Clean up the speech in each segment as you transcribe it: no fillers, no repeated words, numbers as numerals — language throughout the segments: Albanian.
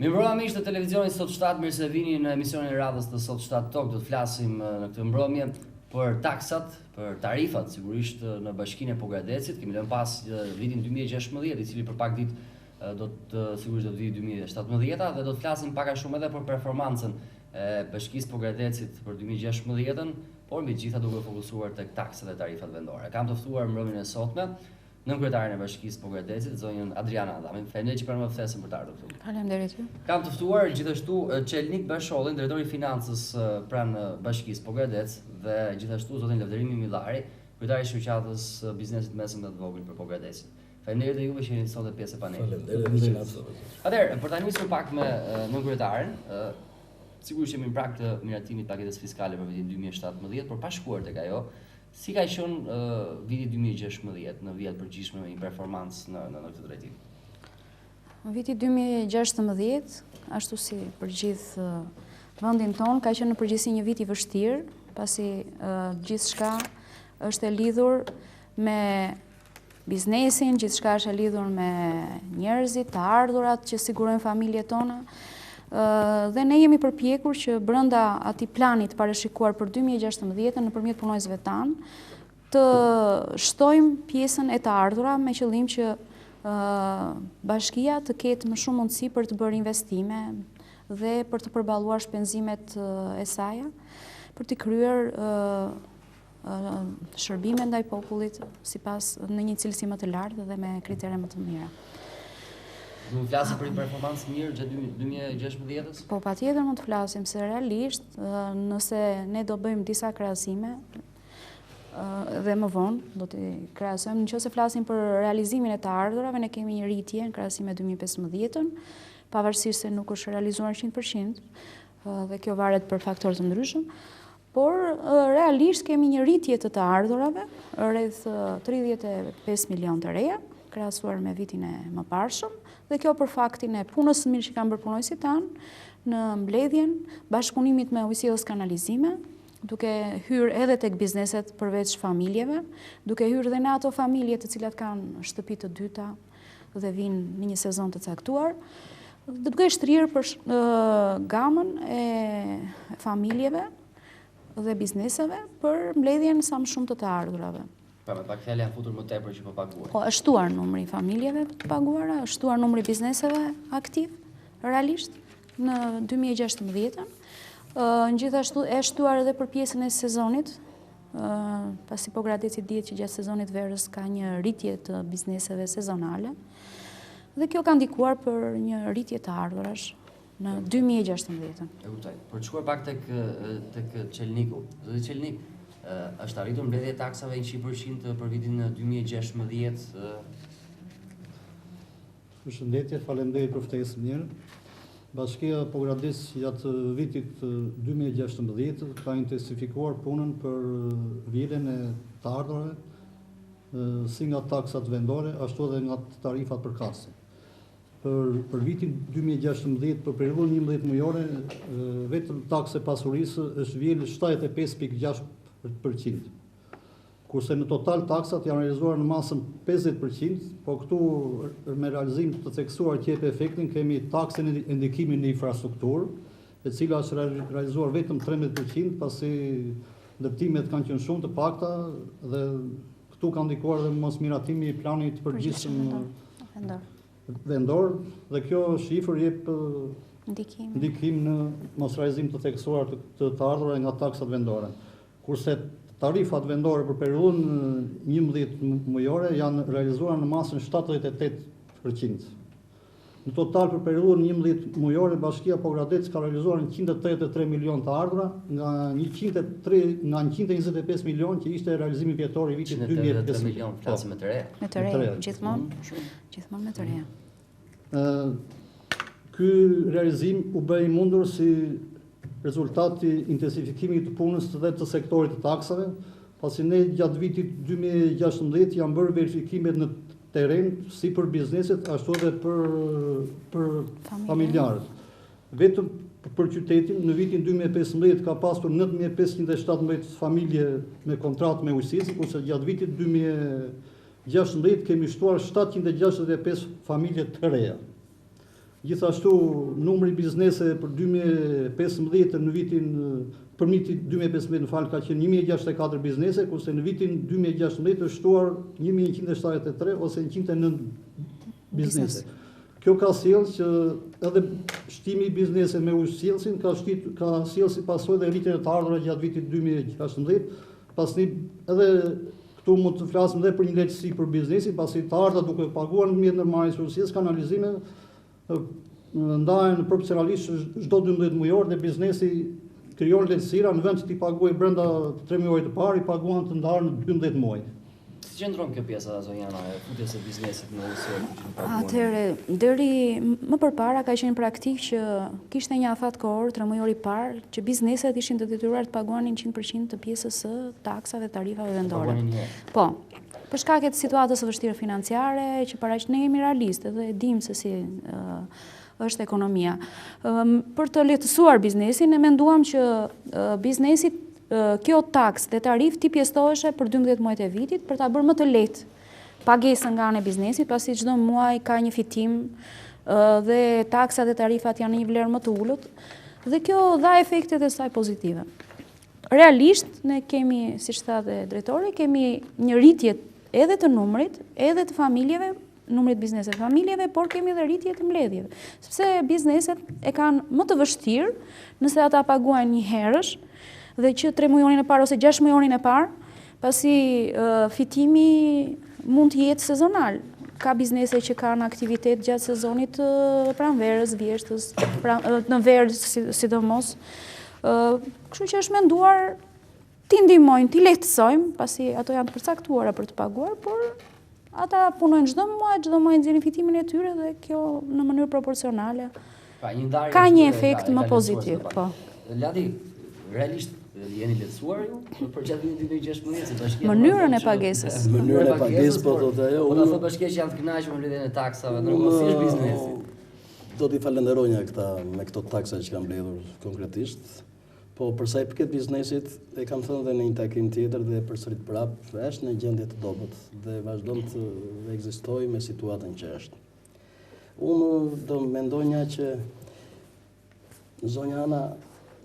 Mirëmbrëma miq të televizionit Sot 7, mirë se vini në emisionin e radhës të Sot 7 Talk. Do të flasim në këtë mbrëmje për taksat, për tarifat, sigurisht në Bashkinë e Pogradecit. Kemi lënë pas vitin 2016, i cili për pak ditë sigurisht do të vijë 2017 dhe do të flasim pak a shumë edhe për performancën e Bashkisë Pogradecit për 2016-ën, por mbi gjitha duke fokusuar tek taksat e tarifat vendore. Kam të ftuar mbrëmjen e sotme nënkryetarin e Bashkisë Pogradecit, zonjën Adriana Adami. Faleminderit që pranë më ftesën për të ardhur këtu. Faleminderit ju. Kam të ftuar gjithashtu Çelnik Bashollin, drejtori i financës pranë Bashkisë Pogradec, dhe gjithashtu zotin Lavderimi Millari, kryetari i shoqatës biznesit mesëm dhe të vogël për Pogradecin. Faleminderit dhe juve që jeni sot pjesë e panelit. Faleminderit. Atëherë, për ta nisur pak me nënkryetarin, sigurisht jemi në prag të miratimit të paketës fiskale për vitin 2017, por pa shkuar tek ajo. Si ka qenë viti 2016 në vijat përgjithshme me një performancë në këtë drejtim? Viti 2016, ashtu si për gjithë vendin tonë, ka qenë në përgjithësi një vit i vështirë, pasi gjithçka është e lidhur me biznesin, gjithçka është e lidhur me njerëzit, të ardhurat që sigurojnë familjet tona. Dhe ne jemi përpjekur që brenda atij planit parashikuar për 2016 nëpërmjet punojësve tanë të shtojmë pjesën e të ardhura me qëllim që bashkia të ketë më shumë mundësi për të bërë investime dhe për të përballuar shpenzimet e saj, për të kryer shërbime ndaj popullit sipas në një cilësi më të lartë dhe me kritere më të mira. Mund të flasim për një performancë mirë gjatë 2016-s? Po, patjetër mund të flasim, se realisht, nëse ne do bëjmë disa krahasime dhe më vonë do të krahasojmë, nëse flasim për realizimin e të ardhurave, ne kemi një rritje në krahasim me 2015-ën, pavarësisht se nuk është realizuar 100%, dhe kjo varet për faktorë të ndryshëm, por realisht kemi një rritje të ardhurave, rreth 35 milion të reja, krahasuar me vitin e mëparshëm, dhe kjo për faktin e punës së mirë që kanë bërë punojësit tanë në mbledhjen, bashkëpunimit me ujësillës kanalizime, duke hyrë edhe tek bizneset përveç familjeve, duke hyrë edhe në ato familje të cilat kanë shtëpi të dyta dhe vinë në një sezon të caktuar, duke shtrirë për gamën e familjeve dhe bizneseve për mbledhjen sa më shumë të ardhurave. Pra me pak fjalë janë futur më tepër që po paguajnë. Po, është shtuar numri familjeve të paguara, është shtuar numri bizneseve aktiv, realisht, në 2016-ën. Gjithashtu e shtuar edhe për pjesën e sezonit, pasi Pogradeci dihet që gjatë sezonit verës ka një rritje të bizneseve sezonale, dhe kjo ka ndikuar për një rritje të ardhurash në 2016-ën. E kuptoj. Për të shkuar pak tek Çelniku. Zoti Çelnik, është arritur mbledhja e taksave 100% për vitin 2016. Përshëndetje, faleminderit për ftesën mirë. Bashkia Pogradec gjatë vitit 2016 ka intensifikuar punën për vjedhjen e të ardhurave, si nga taksat vendore, ashtu edhe nga tarifat përkatëse. Për vitin 2016, për periudhën 11 mujore, vetëm taksa e pasurisë është vjedhur 75.6%, kurse në total taksat janë realizuar në masën 50%, po këtu me realizim të theksuar që jep efektin kemi taksën e ndikimit në infrastrukturë, e cila është realizuar vetëm 13%, pasi ndërtimet kanë qenë shumë të pakta dhe këtu ka ndikuar dhe mosmiratimi i planit të përgjithshëm vendor, dhe kjo shifër jep ndikim në mosrealizim të theksuar të ardhurave nga taksat vendore. Kurse tarifat vendore për periudhën 11 mujore janë realizuar në masën 78%. Në total për periudhën 11 mujore, Bashkia Pogradec ka realizuar 133 milion të ardhura nga 125 milion që ishte realizimi vjetor i vitit 2015. 133 milion, flasim me të reja. Me të reja, gjithmonë me të reja. Ky realizim u bëri mundur si rezultati intensifikimit të punës dhe të sektorit të taksave, pasi ne gjatë vitit 2016 janë bërë verifikimet në terren si për bizneset, ashtu edhe për familjarët. Vetëm për qytetin, në vitin 2015 ka pasur 9.517 familje me kontratë me ujësisë, kurse gjatë vitit 2016 kemi shtuar 765 familje të reja. Gjithashtu numri biznese për 2015 në vitin për vitin 2015 në fal ka qenë 1064 biznese, kurse në vitin 2016 është shtuar 1173 ose 109 biznese. Kjo ka sjellë që edhe shtimi i biznese me ushqjellësin ka sjellë si pasojë dhe rritjen e të ardhurave gjatë vitit 2016, pasi edhe këtu mund të flasim edhe për një lehtësi për biznesin, pasi të ardhurat duke paguar në mjet ndërmarrjes së ushtrisë kanalizime ndahen proporcionalisht çdo 12 mujor dhe biznesi krijon lehtësira në vend që t'i paguaj brenda 3 muajit të parë, i paguan të ndarë në 12 muaj. Si qëndron kjo pjesa zonjana e futjes së biznesit në ushtri? Atëherë, deri më përpara ka qenë praktik që kishte një afat kohor 3 mujor i parë që bizneset ishin të detyruar të paguanin 100% të pjesës së taksave, tarifave vendore. Po. Për shkak të situatës së vështirë financiare, që paraq ne jemi realistë dhe dim se si është ekonomia. Për të lehtësuar biznesin, ne menduam që biznesit kjo taks dhe tarif t'i pjestoheshe për 12 muajt e vitit për ta bërë më të lehtë pagesën nga ana e biznesit, pasi çdo muaj ka një fitim dhe taksat dhe tarifat janë një vlerë më të ulët dhe kjo dha efektet e saj pozitive. Realisht, ne kemi, siç tha dhe drejtori, kemi një rritje edhe të numrit, edhe të familjeve, numrit bizneset familjeve, por kemi edhe rritje të mbledhjeve. Sepse bizneset e kanë më të vështirë nëse ata paguajnë një herësh dhe që 3 mujonin e parë ose 6 mujonin e parë, pasi fitimi mund të jetë sezonal. Ka biznese që kanë aktivitet gjatë sezonit pranverës, vjeshtës, në verë sidomos. Kështu që është menduar t'i ndihmojnë, t'i lehtësojmë, pasi ato janë të përcaktuara për të paguar, por ata punojnë çdo muaj nxjerrin fitimin e tyre dhe kjo në mënyrë proporcionale ka një efekt më pozitiv. Po. Ladi, realisht jeni lehtësuar ju për gjatë vitit 2016 se bashkia mënyrën e pagesës. Mënyrën e pagesës po thotë ajo. Po ta thotë bashkia që janë të kënaqur me lidhjen e taksave, ndërkohë si është biznesi? Do t'i falenderonja këta me këto taksa që kanë mbledhur konkretisht. Po përsa i përket biznesit, e kam thënë dhe në një takim tjetër dhe përsërit prapë, është në gjendje të dobët dhe vazhdon të ekzistojë me situatën që është. Unë do mendonja që zonja Ana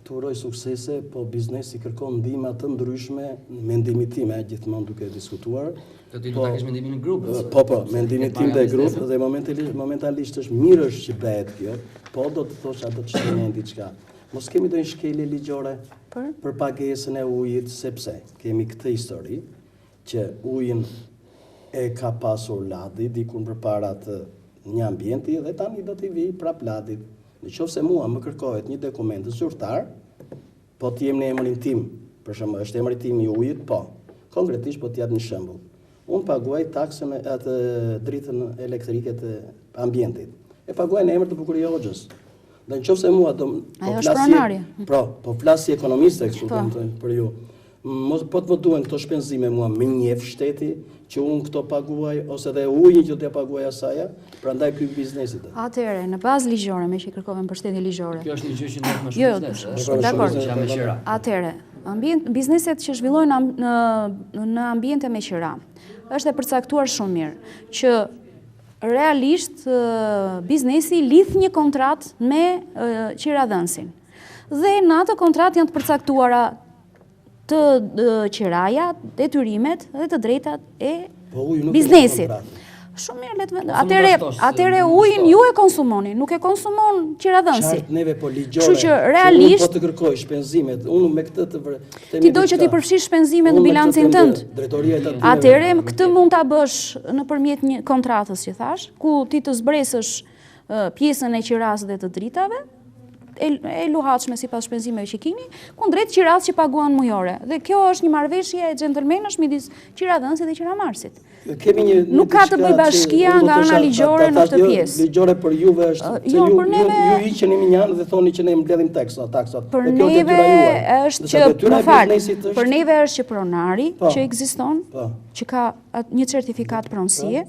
të uroj suksese, po biznesi kërkon ndihma të ndryshme, mendimin tim, gjithmonë duke diskutuar. Do ti do ta kesh mendimin në grup? Po, mendimin tim dhe grup dhe momentalisht është mirë është që bëhet kjo, po do të thosha do të shkënjej diçka. Mos kemi do një shkelje ligjore për pagesën e ujit, sepse kemi këtë histori që ujin e ka pasur Ladi dikun përpara të një ambienti dhe tani do t'i vi prap Ladit. Në qoftë se mua më kërkohet një dokument zyrtar, po t'jem në emrin tim, për shembull, është emri tim i ujit, po. Konkretisht po t'jap një shembull. Unë paguaj taksën atë dritën elektrike të ambientit. E paguaj në emër të Bukuria Hoxhës. Dhe në qoftë se mua po flasi ekonomiste kështu për ju. Po të më duhen këto shpenzime mua me njeh shteti që unë këto paguaj ose dhe ujin që t'ja paguaj asaja, prandaj ky biznesit. Atëherë, në bazë ligjore, me që i kërkove mbështetje ligjore. Kjo është një gjë që nuk më shumë biznes. Dakor. Atëherë, bizneset që zhvillojnë në ambiente me qira, është e përcaktuar shumë mirë që realisht biznesi lidh një kontrat me qiradhënësin. Dhe në atë kontrat janë të përcaktuara të qiraja, detyrimet dhe të drejtat e biznesit. Shumë mirë, letë vendosë. Atëre ujin ju e konsumoni, nuk e konsumon qiradhënësi. Qartë neve po ligjore, që unë po të kërkoj shpenzimet, unë me këtë të... Ti do që ti përfshish shpenzimet në bilancin tënd. Atëre këtë mund ta bësh nëpërmjet një kontratës që thash, ku ti të zbresësh pjesën e qiras dhe të dritave, e luhatshme sipas shpenzimeve që keni, kundrejt qiras që paguan mujore. Dhe kjo është një marrëveshje e gentlemenash midis qiradhënësit dhe qiramarrësit. Nuk ka të bëjë bashkia nga ana ligjore në këtë pjesë. Ligjore për juve është se ju hiqeni minjan dhe thoni që ne mbledhim taksat. Për neve është që për neve është që pronari që ekziston, që ka një certifikat pronësie,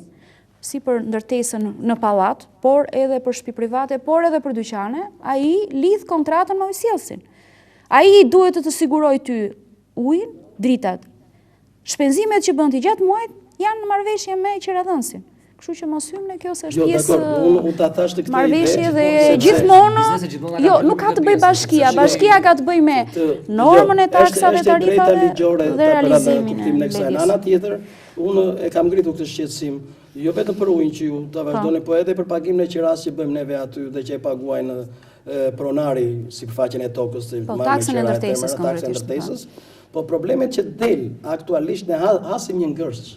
si për ndërtesën në pallat, por edhe për shtëpi private, por edhe për dyqane, ai lidh kontratën me ujësjellsin. Ai duhet të sigurojë ty ujin, dritat. Shpenzimet që bën ti gjatë muajit janë në marrëveshje me qiradhënësin. Kështu që mos hymë në kjo se është Jo, pjesë dakor, unë ta thash të këtë marrëveshje dhe Biznesi gjithmonë gjithmonë jo, ka nuk ka të bëj pjesë. bashkia. Bashkia ka të bëj me normën e taksave, tarifave dhe realizimin e në kësaj. Në ana tjetër, unë e kam ngritur këtë shqetësim, jo vetëm për ujin që ju ta vazhdoni, po edhe për pagimin e qiras që bëjmë neve aty dhe që e paguajnë pronari sipërfaqen e tokës, taksën e ndërtesës konkretisht. Po problemet që del aktualisht ne hasim një ngërç.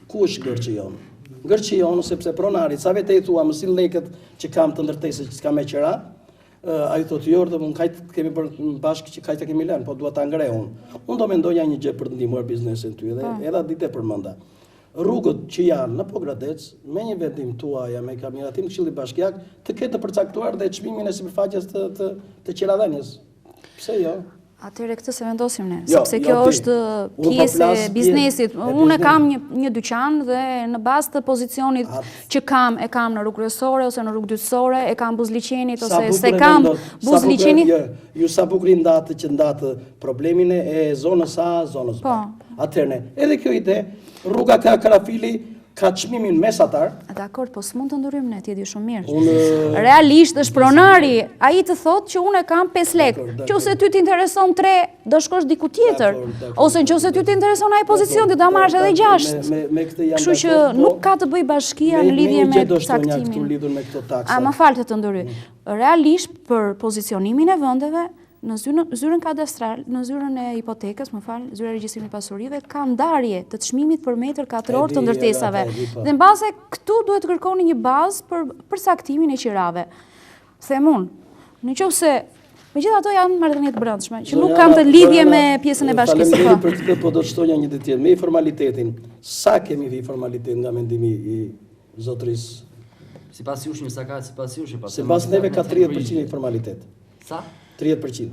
Ku është ngërçi jonë? Ngërçi jonë sepse pronari, sa vete i thua më sill lekët që kam të ndërtesës që s'kam me qira, ai thotë jo, do unë kajt kemi bërë bashkë që kajt e kemi lënë, po dua ta ngrej unë. Unë do mendoja një gjë për të ndihmuar biznesin ty edhe edhe ditë e përmenda. Rrugët që janë në Pogradec, me një vendim tuaja, me kameratim Këshilli Bashkiak, të ketë të përcaktuar dhe çmimin e sipërfaqes të qiradhënies. Pse jo? Atëherë këtë se vendosim ne, Jo, sepse jo, kjo ti. është Unë po pjesë flas e biznesit. e Unë biznesit. kam një dyqan dhe në bazë të pozicionit që kam, e kam në rrugë kryesore ose në rrugë dytësore, e kam buzliqenit ose se kam buzliqenit. Ju sa bukur i ndatë që ndatë problemin e zonës A, zonës B. Atëherë, edhe kjo ide, rruga ka Karafili ka çmimin mesatar. Dakor, po s'mund të ndryrim ne, ti e di shumë mirë. Realisht është pronari, ai të thotë që unë kam 5 lekë. Nëse ty t'intereson 3, do shkosh diku tjetër. Ose nëse ty t'intereson ai pozicion, ti do marrësh edhe 6. Me këtë jam. Kështu që nuk ka të bëj bashkia në lidhje me caktimin. Këtu lidhur me këto taksa. A më falë të ndëry. Realisht për pozicionimin e vendeve në zyrën kadastral, në zyrën e hipotekës, më falë, zyrën e regjistrimit pasurive, ka ndarje të çmimit për metër katror të ndërtesave. Dhe në base këtu duhet të kërkoni një bazë për saktimin e qirave. Them unë, nëse megjithatë janë marrëdhënie të brendshme, që nuk kanë të lidhje me pjesën e bashkisë së Faleminderit për këtë, po do të shtoja një ditë tjetër. Me formalitetin, sa kemi vi formalitet nga mendimi i zotërisë? Sipas jush një sa ka sipas jush, Sipas neve ka 30% i formalitet. Sa? 30%.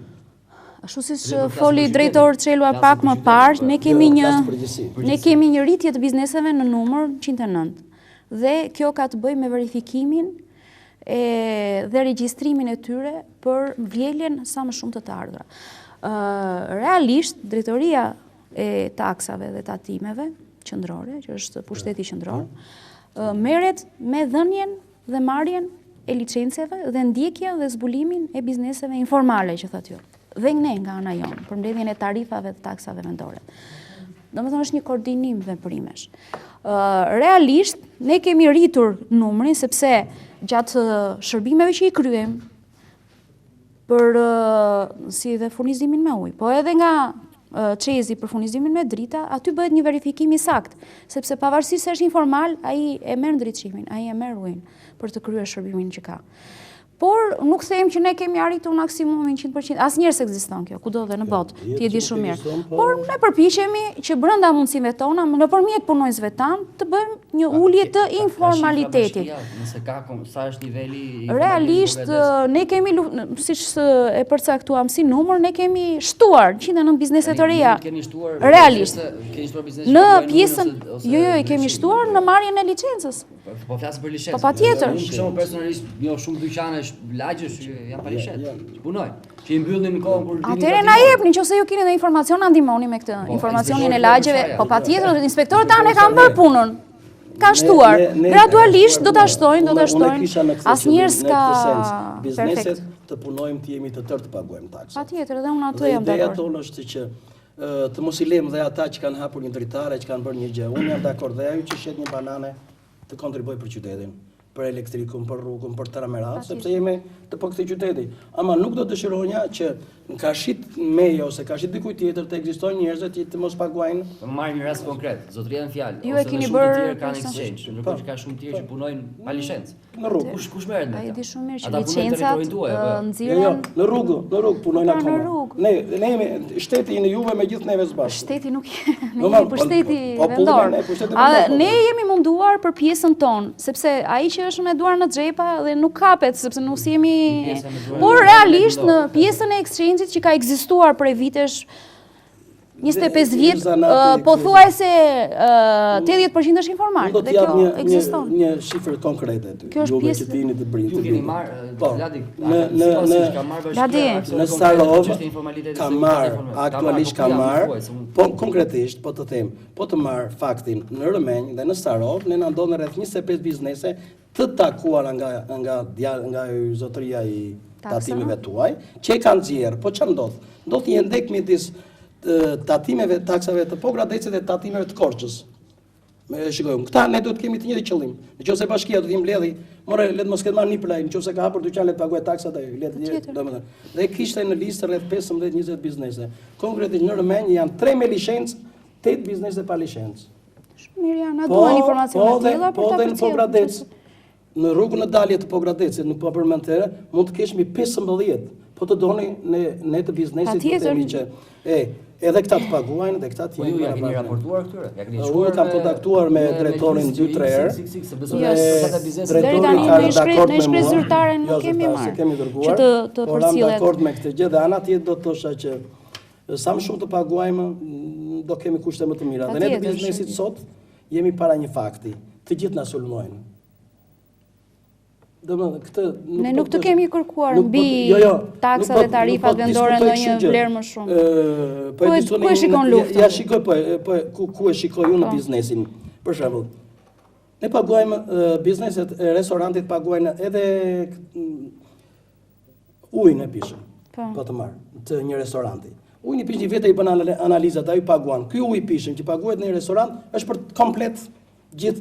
Ashtu siç foli drejtori Çelua pak më parë, ne kemi një rritje të bizneseve në numër 109. Dhe kjo ka të bëjë me verifikimin dhe regjistrimin e tyre për vjeljen sa më shumë të ardhura. Realisht, drejtoria e taksave dhe tatimeve qendrore, që është pushteti qendror, merret me dhënien dhe marrjen e licenceve dhe ndjekjen dhe zbulimin e bizneseve informale, që thotë ju. Dhe ne nga ana jonë, për mbledhjen e tarifave dhe taksave vendore. Domethënë është një koordinim veprimesh. Realisht, ne kemi rritur numrin sepse gjatë shërbimeve që i kryem për si dhe furnizimin me ujë, po edhe nga çezi për furnizimin me drita, aty bëhet një verifikim i saktë, sepse pavarësisht se është informal, ai e merr ndriçimin, ai e merr ujin për të kryer shërbimin që ka. Por nuk them që ne kemi arritur maksimumin 100%, asnjëherë s'ekziston kjo, kudo dhe në botë, ti e di shumë mirë. Por ne përpiqemi që brenda mundësive tona, nëpërmjet punonjësve tan, të bëjmë një ulje të informalitetit. Nëse ka sa është niveli realisht ne kemi, siç e përcaktuam si numër, ne kemi shtuar 109 biznese të reja. Realisht. Në pjesën jo, i kemi shtuar në marrjen e licencës. Po flas për licencë. Po patjetër. Unë shumë personalisht, jo shumë dyqane lagjësh janë pa licencë. Punojnë. Që i mbyllin në kohën kur atëherë na jepni, nëse ju keni ndonjë informacion, na ndihmoni me këtë informacionin e lagjeve. Po patjetër, inspektorët tanë kanë bërë punën. Kanë shtuar. Gradualisht do ta shtojnë. Asnjëherë s'ka bizneset të punojmë, të jemi të tërë të paguajmë taksa. Patjetër, edhe unë ato jam dakord. Ideja tonë është që të mos i lëmë dhe ata që kanë hapur një dritare, që kanë bërë një gjë. Unë jam dakord dhe ajo që shet një banane të kontribuoj për qytetin, për elektrikun, për rrugën, për tramerat, sepse jemi të po këtij qyteti. Ama nuk do dëshironja që në kashit meje ose kashit dikujt tjetër të ekzistojnë njerëz që të mos paguajnë. Të marrim një rast konkret, zotëria në fjalë. Ju e keni bërë kanë exchange, ndërkohë që ka shumë tjerë që punojnë pa licencë. Në rrugë. Kush merret me Ai këtë? di shumë mirë që licencat nxirren. Në rrugë punojnë akoma. Ne jemi shteti në juve me gjithë neve së bashku. Shteti nuk jemi pushteti vendor. Ne jemi munduar për pjesën tonë, sepse ai që është me duar në xhepa dhe nuk kapet, sepse nuk jemi. Por realisht në pjesën e exchange-it që ka ekzistuar prej vitesh, 25 vjet, po thuaj se 80% është informal, dhe kjo ekziston. Një shifër konkrete ty. Kjo është Juve pjesë që t'jini të brinjë. Ju keni marrë, Vladi, Në Sarov ka marrë, aktualisht ka marrë, po konkretisht, po të them, po të marrë faktin në Rëmenj dhe në Sarov, ne na ndodhen rreth 25 biznese të takuara nga zotëria i tatimeve tuaj, që e kanë xhierë, po ç'a ndodh? Ndodh një ndek midis tatimeve, taksave të Pogradecit dhe tatimeve të Korçës. Shikojmë, këta ne duhet kemi të njëjtin qëllim. Nëse bashkia do t'i mbledhi, more le të mos ketë marrë një plaj, nëse ka hapur dyqan le të paguaj taksat ai, le të domethënë. Dhe kishte në listë rreth 15-20 biznese. Konkretisht në Rëmenj janë 3 me licencë, 8 biznese pa licencë. Mirë, na duan informacione të tilla për ta përcjellur. Po, në Pogradec, në rrugën e dalje të Pogradecit, nuk po përmend herë, mund të kesh mbi 15. Po të doni ne të biznesit të themi që edhe këta të paguajnë dhe këta të jenë. Po ju ja keni raportuar këtyre? Ja keni shkuar? Unë kam kontaktuar me drejtorin 2-3 herë. Deri tani në shkret zyrtare nuk kemi marrë. Që të përcillet. Por jam dakord me këtë gjë dhe ana tjetër do të thosha që sa më shumë të paguajmë, do kemi kushte më të mira. Dhe ne të biznesit sot jemi para një fakti. Të gjithë na sulmojnë. Ne nuk të kemi kërkuar mbi taksat dhe tarifat vendore ndonjë vlerë më shumë. Ku e shikon luftën? Ja shikoj, ku e shikoj unë në biznesin. Për shembull, ne paguajmë bizneset, restorantit paguajnë edhe ujin e pishëm. Po të marr të një restoranti. Ujin e pishëm vetë i bën analizat, ai paguan. Ky ujë i pishëm që paguhet në një restorant është për komplet gjithë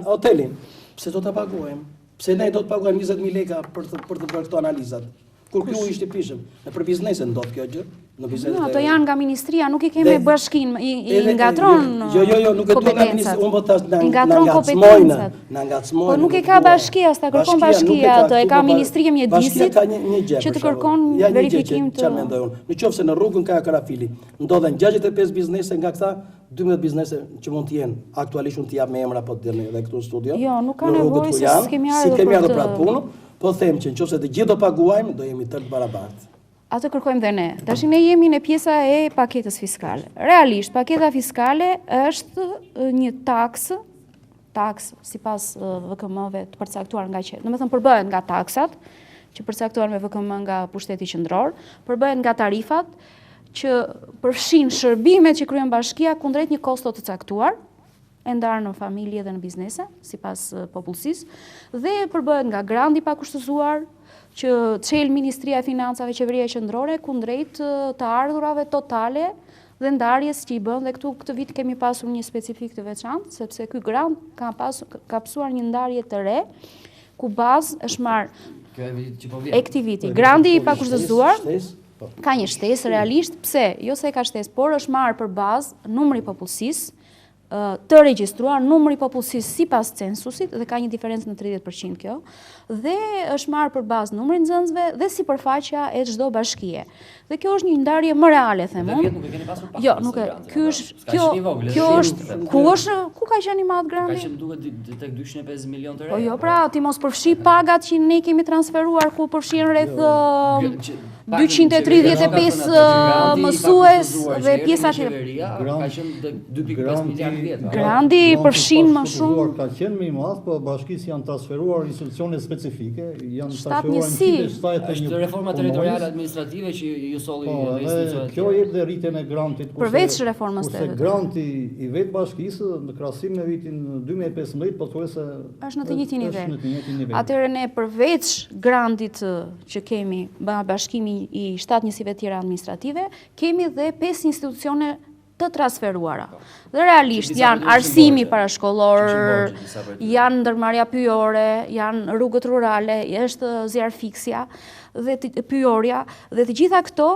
hotelin. Pse do ta paguajmë? Pse ne do të paguajmë 20.000 lekë për të bërë këto analizat? Kur ky ujë ishte pishëm, për biznese ndodh kjo gjë? Në bizneset. Ato janë nga ministria, nuk i kemi bashkinë, i ngatron. Jo, nuk e dua nga ministria, unë po tash na ngacmojnë. Po nuk e ka bashkia, s'ta kërkon bashkia ato, e ka ministria e mjedisit që të kërkon verifikim të. Çfarë mendoj unë? Nëse në rrugën ka Karafili, ndodhen 65 biznese nga këta 12 biznese që mund të jenë, aktualisht unë t'i jap me emra po të dhe këtu në studio. Jo, nuk ka nevojë se s'kemi ardhur për atë punë, po them që nëse të gjithë do paguajmë, do jemi tërë barabartë. Atë kërkojmë dhe ne. Tash ne jemi në pjesa e paketës fiskale. Realisht, paketa fiskale është një taksë sipas VKM-ve të përcaktuar nga që, domethënë përbëhet nga taksat që përcaktohen me VKM nga pushteti qendror, përbëhet nga tarifat që përfshin shërbimet që kryen bashkia kundrejt një kosto të caktuar, e ndarë në familje dhe në biznese, sipas popullsisë, dhe përbëhet nga grandi pa kushtëzuar, që çel Ministria e Financave, Qeveria Qendrore kundrejt të ardhurave totale dhe ndarjes që i bën, dhe këtu këtë vit kemi pasur një specifik të veçantë, sepse ky grant ka pasur një ndarje të re, ku bazë është marrë këtij viti. Grandi i pakushtëzuar ka një shtesë realisht, pse? Jo se ka shtesë, por është marrë për bazë numri popullsisë të regjistruar, numri popullsisë sipas censusit, dhe ka një diferencë në 30% kjo, dhe është marrë për bazë numri nxënësve dhe sipërfaqja e çdo bashkie. Dhe kjo është një ndarje më reale, them unë. Nuk e keni pasur pak. Jo, nuk e. Kjo është ku ka qenë i madh grandi? Ka qenë duket tek 205 milion të re. Po jo, pra, ti mos përfshi pagat që ne kemi transferuar, ku përfshin rreth 235 mësues dhe pjesa tjetër. Ka qenë 2.5 miliardë vjet. Grandi përfshin më shumë. Ka qenë më i madh, po bashkisë janë transferuar institucione specifike, janë transferuar është reforma territoriale administrative që ju solli institucionet. Kjo jep dhe rritjen e grantit. Përveç reformës së granti i vetë bashkisë në krahasim me vitin 2015 pothuajse është në të njëjtin nivel. Atëherë ne përveç grantit që kemi bashkimi i 7 njësive tjera administrative, kemi dhe 5 institucione të transferuara. Dhe realisht janë arsimi parashkollor, janë ndërmarrja pyjore, janë rrugët rurale, është zjarfiksja dhe pyjorja, dhe të gjitha këto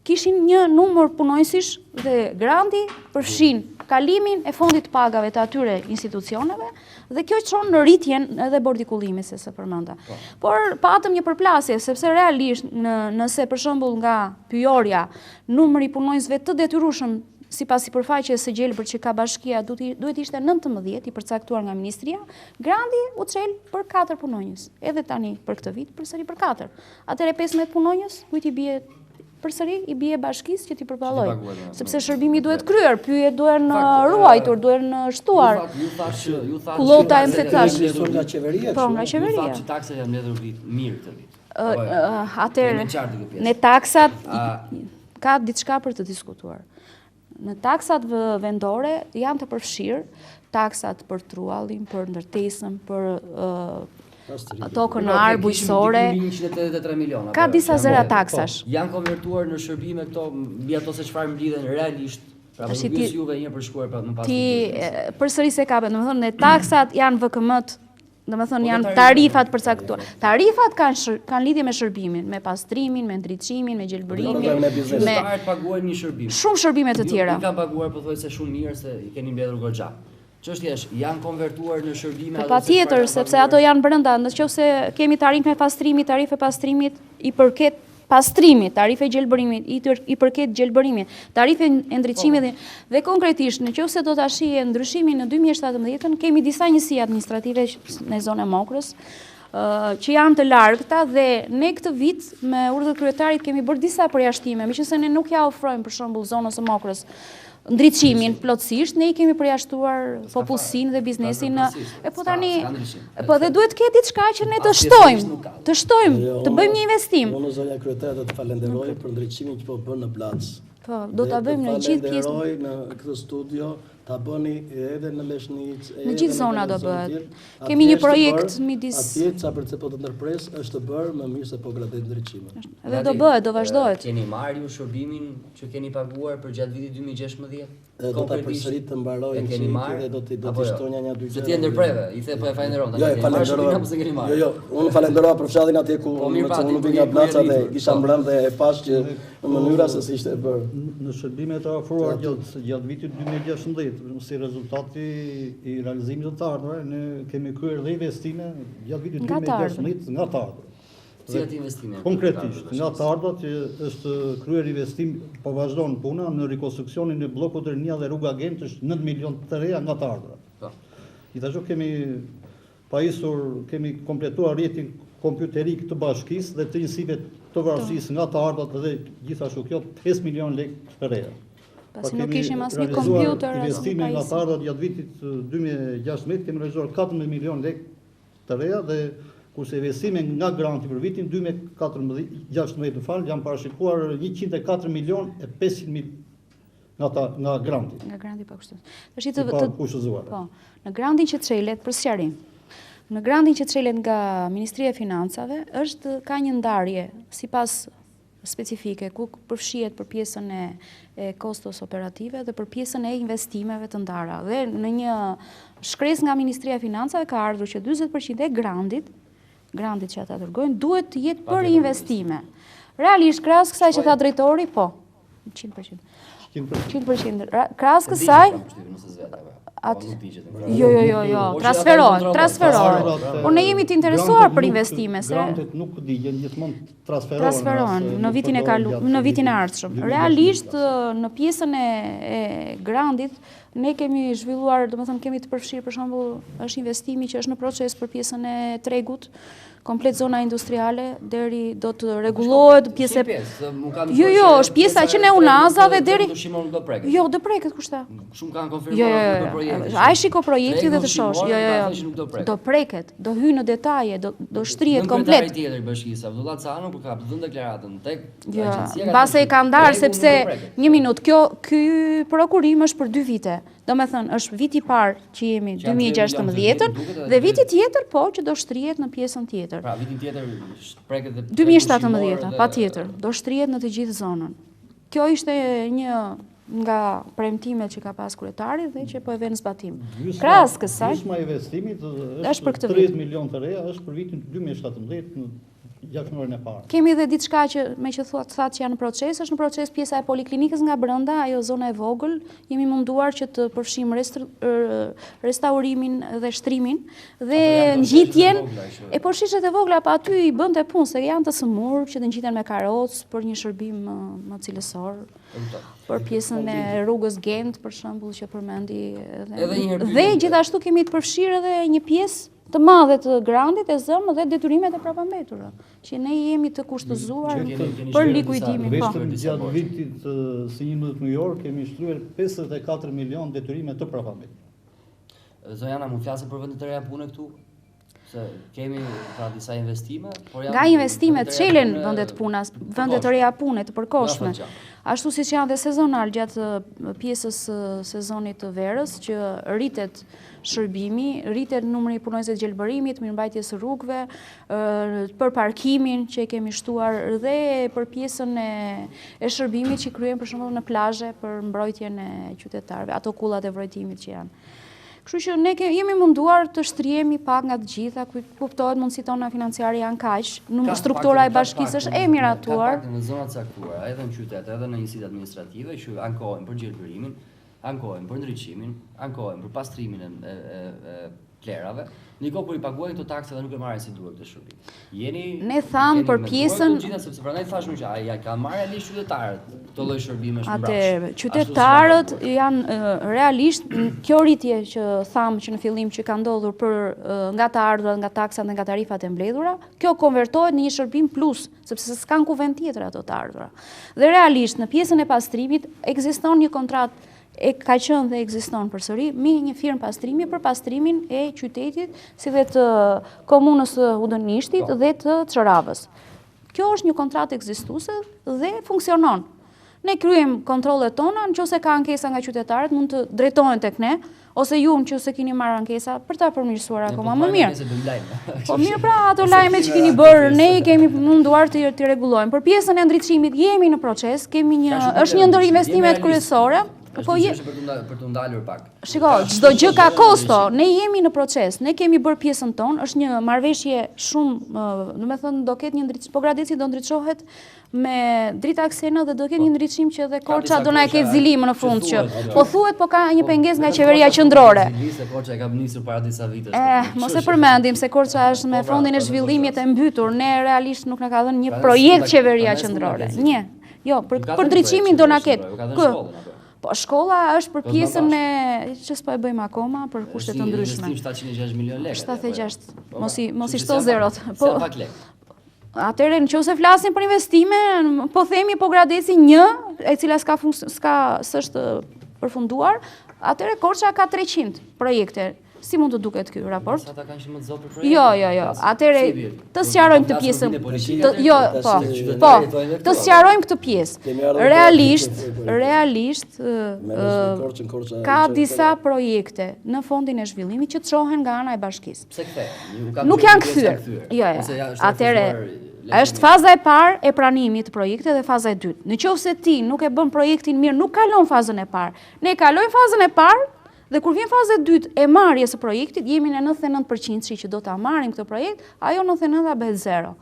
kishin një numër punojësish dhe granti përfshin kalimin e fondit pagave të atyre institucioneve, dhe kjo çon në rritjen edhe bordikullimit, se se përmenda. Por patëm një përplasje, sepse realisht nëse për shembull nga pyjorja numri punojësve të detyrueshëm sipas sipërfaqes së gjelbër që ka bashkia duhet ishte 19 i përcaktuar nga ministria, grandi u çel për 4 punonjës. Edhe tani për këtë vit përsëri për 4. Atëherë 15 punonjës kujt i bie përsëri i bie bashkisë që t'i përballoj. Sepse shërbimi duhet kryer, pyjet duhen ruajtur, duhen shtuar. Kullota e thash nga qeveria. Po, nga qeveria. Ju që taksat janë mbledhur mirë këtë vit. Atëherë, në taksat ka diçka për të diskutuar. Në taksat vendore janë të përfshirë taksat për truallin, për ndërtesën, për tokën e arë bujqësore. 183 miliona. Ka disa zëra taksash. Janë konvertuar në shërbime këto, mbi ato se çfarë mblidhen realisht. Pra më pyes juve një për shkuar pra më pas. Ti përsëri se kapet, domethënë ne taksat janë VKM-t, domethënë janë tarifat përcaktuar. Tarifat kanë lidhje me shërbimin, me pastrimin, me ndriçimin, me gjelbërimin, me paguajnë një shërbim. Shumë shërbime të tjera. Ju kanë paguar pothuajse shumë mirë se i keni mbledhur goxha. Çështja është, janë konvertuar në shërbime ato? Patjetër, sepse ato janë brenda, nëse kemi tarifë pastrimi, tarifë pastrimit i përket pastrimit, tarifë gjelbërimit, i përket gjelbërimit, tarifë ndriçimit dhe konkretisht nëse do ta shihë ndryshimin në 2017, kemi disa njësi administrative në zonën e Mokrës që janë të largëta dhe ne këtë vit me urdhër kryetarit kemi bërë disa përjashtime, meqense ne nuk ja ofrojmë për shembull zonës së Mokrës ndriçimin plotësisht, ne i kemi përjashtuar popullsinë dhe biznesin po tani po dhe duhet të ketë diçka që ne të shtojmë, të bëjmë një investim. Unë zonja kryetare të falenderoj për ndriçimin që po bën në Blac. Po, do ta bëjmë në gjithë pjesën. Falenderoj në këtë studio, ta bëni edhe në Leshnicë, në gjithë zona do bëhet. Kemi një projekt midis atje sa për të ndërpres është të bërë më mirë se po gradet ndriçimi. Edhe do bëhet, do vazhdohet. Keni marrë ju shërbimin që keni paguar për gjatë vitit 2016? Do ta përsërit të mbarojmë dhe do të shtonja një dy gjëra. Se ti e ndërpreve, i the po e falenderoj. Jo, unë falenderoj për fshatin atje ku unë vi nga Blaca dhe kisha mbrëm dhe e pash që në mënyra se si ishte bërë. Në shërbimet e ofruar gjatë vitit 2016, si rezultati i realizimit të ardhurave, ne kemi kryer dhe investime gjatë vitit 2016 nga të ardhurat. Cilat investime? Konkretisht, nga të ardhurat që është kryer investim, po vazhdon puna në rikonstruksionin e bllokut të rinja dhe rruga Gent është 9 milion të reja nga të ardhurat. Gjithashtu kemi kompletuar rrjetin kompjuterik të bashkisë dhe të njësive të varësisë nga të ardhurat dhe gjithashtu kjo 5 milion lekë të reja. Pasi nuk kishim asnjë kompjuter investime nga të ardhurat gjatë vitit 2016 kemi realizuar 14 milion lekë të reja dhe kurse investime nga granti për vitin 2016 janë parashikuar 104 milion e 500 mijë nga granti. Nga granti pa kushtuar. Po, në grantin që çelet për sqarim. Në grantin që çelet nga Ministria e Financave ka një ndarje sipas specifike ku përfshihet për pjesën e kostos operative dhe për pjesën e investimeve të ndara. Dhe në një shkresë nga Ministria e Financave ka ardhur që 40% e grantit që ata dërgojnë duhet të jetë për investime. Realisht krahas kësaj që tha drejtori, po, 100%. 100%. Krahas kësaj Jo, transferohen. Po ne jemi të interesuar për investime se grantet nuk digjen gjithmonë transferohen në vitin e ardhshëm. Realisht në pjesën e grantit ne kemi zhvilluar, domethënë kemi të përfshirë për shembull është investimi që është në proces për pjesën e tregut, komplet zona industriale deri do të rregullohet pjesë. Jo, është pjesa që ne unaza dhe deri Jo, do preket kushta. Shumë kanë konfirmuar për projektin. Ai shiko projektin dhe të shohësh. Jo. Do preket, do hyj në detaje, do shtrihet komplet. Në tjetër bashkisë Abdullah Cano kur ka dhënë deklaratën tek agencia. Mbase e ka ndarë sepse një minutë, ky prokurim është për 2 vite. Domethënë është viti i parë që jemi 2016 dhe viti tjetër po që do shtrihet në pjesën tjetër. Pra vitin tjetër preket dhe 2017, patjetër, do shtrihet në të gjithë zonën. Kjo ishte një nga premtimet që ka pas kryetari dhe që po e vjen në zbatim. Krahas kësaj, gjysma e investimit është për këtë vit. 30 milion të reja është për vitin 2017 në jashtënorën e parë. Kemi edhe diçka që me që thatë që janë në proces, është në proces pjesa e poliklinikës nga brenda, ajo zona e vogël, jemi munduar që të përfshim restaurimin dhe shtrimin dhe ngjitjen e poshtishet e vogla, pa aty i bënte punë se janë të sëmurë që të ngjiten me karrocë për një shërbim më cilësor. Për pjesën e rrugës Gent, për shembull, që përmendi dhe gjithashtu kemi të përfshirë edhe një pjesë të madhe të grandit e zëmë dhe detyrimet e prapambetura, që ne jemi të kushtëzuar për likuidimin. Vetëm gjatë vitit si 11 mujor kemi shtruar 54 milion detyrime të prapambetura. Zojana, mund flasë për vendet e reja pune këtu? Se kemi pra disa investime, por nga investimet çelen vendet punas, vendet e reja pune të përkohshme. Ashtu siç janë dhe sezonal gjatë pjesës sezonit të verës që rritet shërbimi, rritet numri i punonjësve të gjelbërimit, mirëmbajtjes së rrugëve, për parkimin që e kemi shtuar dhe për pjesën e shërbimit që kryejmë për shembull në plazhe për mbrojtjen e qytetarëve, ato kullat e vrojtimit që janë. Kështu që ne jemi munduar të shtrihemi pak nga të gjitha, ku kuptohet mundësitë tona financiare janë kaq, struktura e bashkisë është e miratuar. Ka në zonat caktuara, edhe në qytet, edhe në njësitë administrative, që ankohen për gjelbërimin, ankohen për ndriçimin, ankohen për pastrimin e plerave, ndërkohë kur i paguajnë këto taksa dhe nuk e marrin si duhet këtë shërbim. Ne tham për pjesën, sepse prandaj thashmë që ai kanë marrë realisht qytetarët këto lloj shërbime shumë mbrapsht. Atëherë, qytetarët janë realisht kjo rritje që tham që në fillim që ka ndodhur për nga të ardhurat, nga taksat dhe nga tarifat e mbledhura, kjo konvertohet në një shërbim plus, sepse s'kan kuvent tjetër ato të ardhura. Dhe realisht në pjesën e pastrimit ekziston një kontratë ka qenë dhe ekziston përsëri me një firmë pastrimi për pastrimin e qytetit, si dhe të komunës së Udënishtit dhe të Çoravës. Kjo është një kontratë ekzistuese dhe funksionon. Ne kryejmë kontrollet tona, nëse ka ankesa nga qytetarët mund të drejtohen tek ne, ose ju nëse keni marrë ankesa për ta përmirësuar akoma më mirë. Po mirë, pra ato lajme që keni bërë, ne kemi munduar të rregullojmë. Për pjesën e ndriçimit jemi në proces, është një ndër investimet kryesore. Po për të ndalur pak. Shiko, çdo gjë ka kosto. Ne jemi në proces. Ne kemi bërë pjesën tonë, është një marrëveshje shumë, domethënë do ketë një ndriçim, po Gradeci do ndriçohet me drita aksena dhe do ketë një ndriçim që edhe Korça do na e ketë zilimin në fund që. Po thuhet po ka një pengesë nga qeveria qendrore. Korça e ka nisur para disa vitesh. Mos e përmendim se Korça është me fondin e zhvillimit e mbytur. Ne realisht nuk na ka dhënë një projekt qeveria qendrore. Një. Jo, për ndriçimin do na ketë. Po shkolla është për pjesën e që s'po e bëjmë akoma për kushte të ndryshme. Investim 706 milion lekë. 76. Mos i shto zerot. Po pak lekë. Atëherë nëse flasim për investime, po themi po Gradeci 1, e cila s'është përfunduar, atëherë Korça ka 300 projekte. Si mund të duket ky raport? Ata kanë qenë më të zot për projekte. Jo. Atëherë të sqarojmë këtë pjesë. Të sqarojmë këtë pjesë. Realisht ka disa projekte në fondin e zhvillimit që çohen nga ana e bashkisë. Pse kthehen? Nuk janë kthyer. Jo. Atëherë është faza e parë e pranimit të projektit dhe faza e dytë. Nëse ti nuk e bën projektin mirë, nuk kalon fazën e parë. Ne kalojmë fazën e parë. Dhe kur vjen faza e dytë e marrjes së projektit, jemi në 99% që do ta marrim këtë projekt, ajo 99 bëhet 0.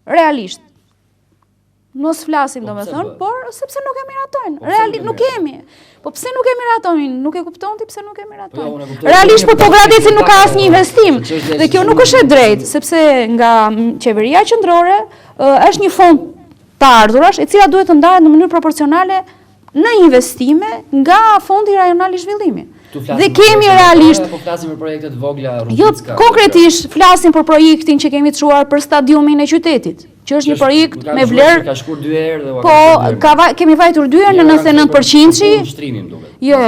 Realisht. Mos flasim domethënë, por sepse nuk e miratojnë. Realisht nuk kemi. Po pse nuk e miratojnë? Nuk e kupton ti pse nuk e miratojnë. Realisht po Gradeci nuk ka asnjë investim. Dhe kjo nuk është e drejtë, sepse nga qeveria qendrore është një fond të ardhurash, e cila duhet të ndahet në mënyrë proporcionale në investime nga Fondi Rajonal i Zhvillimit. Dhe kemi realisht... Po flasim për projektet vogla rrugëcka. Jo, konkretisht flasim për projektin që kemi çuar për stadiumin e qytetit, që është një projekt me vlerë... Ka shkuar 2 herë dhe... Po, kemi vajtur 2 herë në 99%. Shtrimim duket. Jo.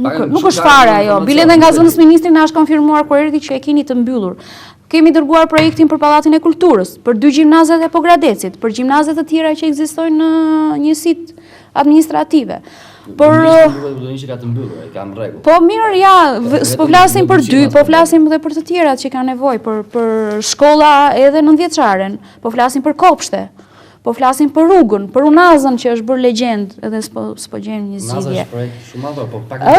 Nuk është fare ajo. Bile dhe nga zëvendës ministri na është konfirmuar kur erdhi që e keni të mbyllur. Kemi dërguar projektin për Pallatin e Kulturës, për 2 gjimnazet e Pogradecit, për gjimnazet të tjera që ekzistojnë në njësitë administrative. Por po mirë, ja, s'po flasim për 2, po flasim edhe për të tjerat që kanë nevojë për shkolla edhe 9-vjeçaren, po flasim për kopshte. Po flasim për rrugën, për Unazën që është bërë legjend, edhe s'po gjejmë një zgjidhje.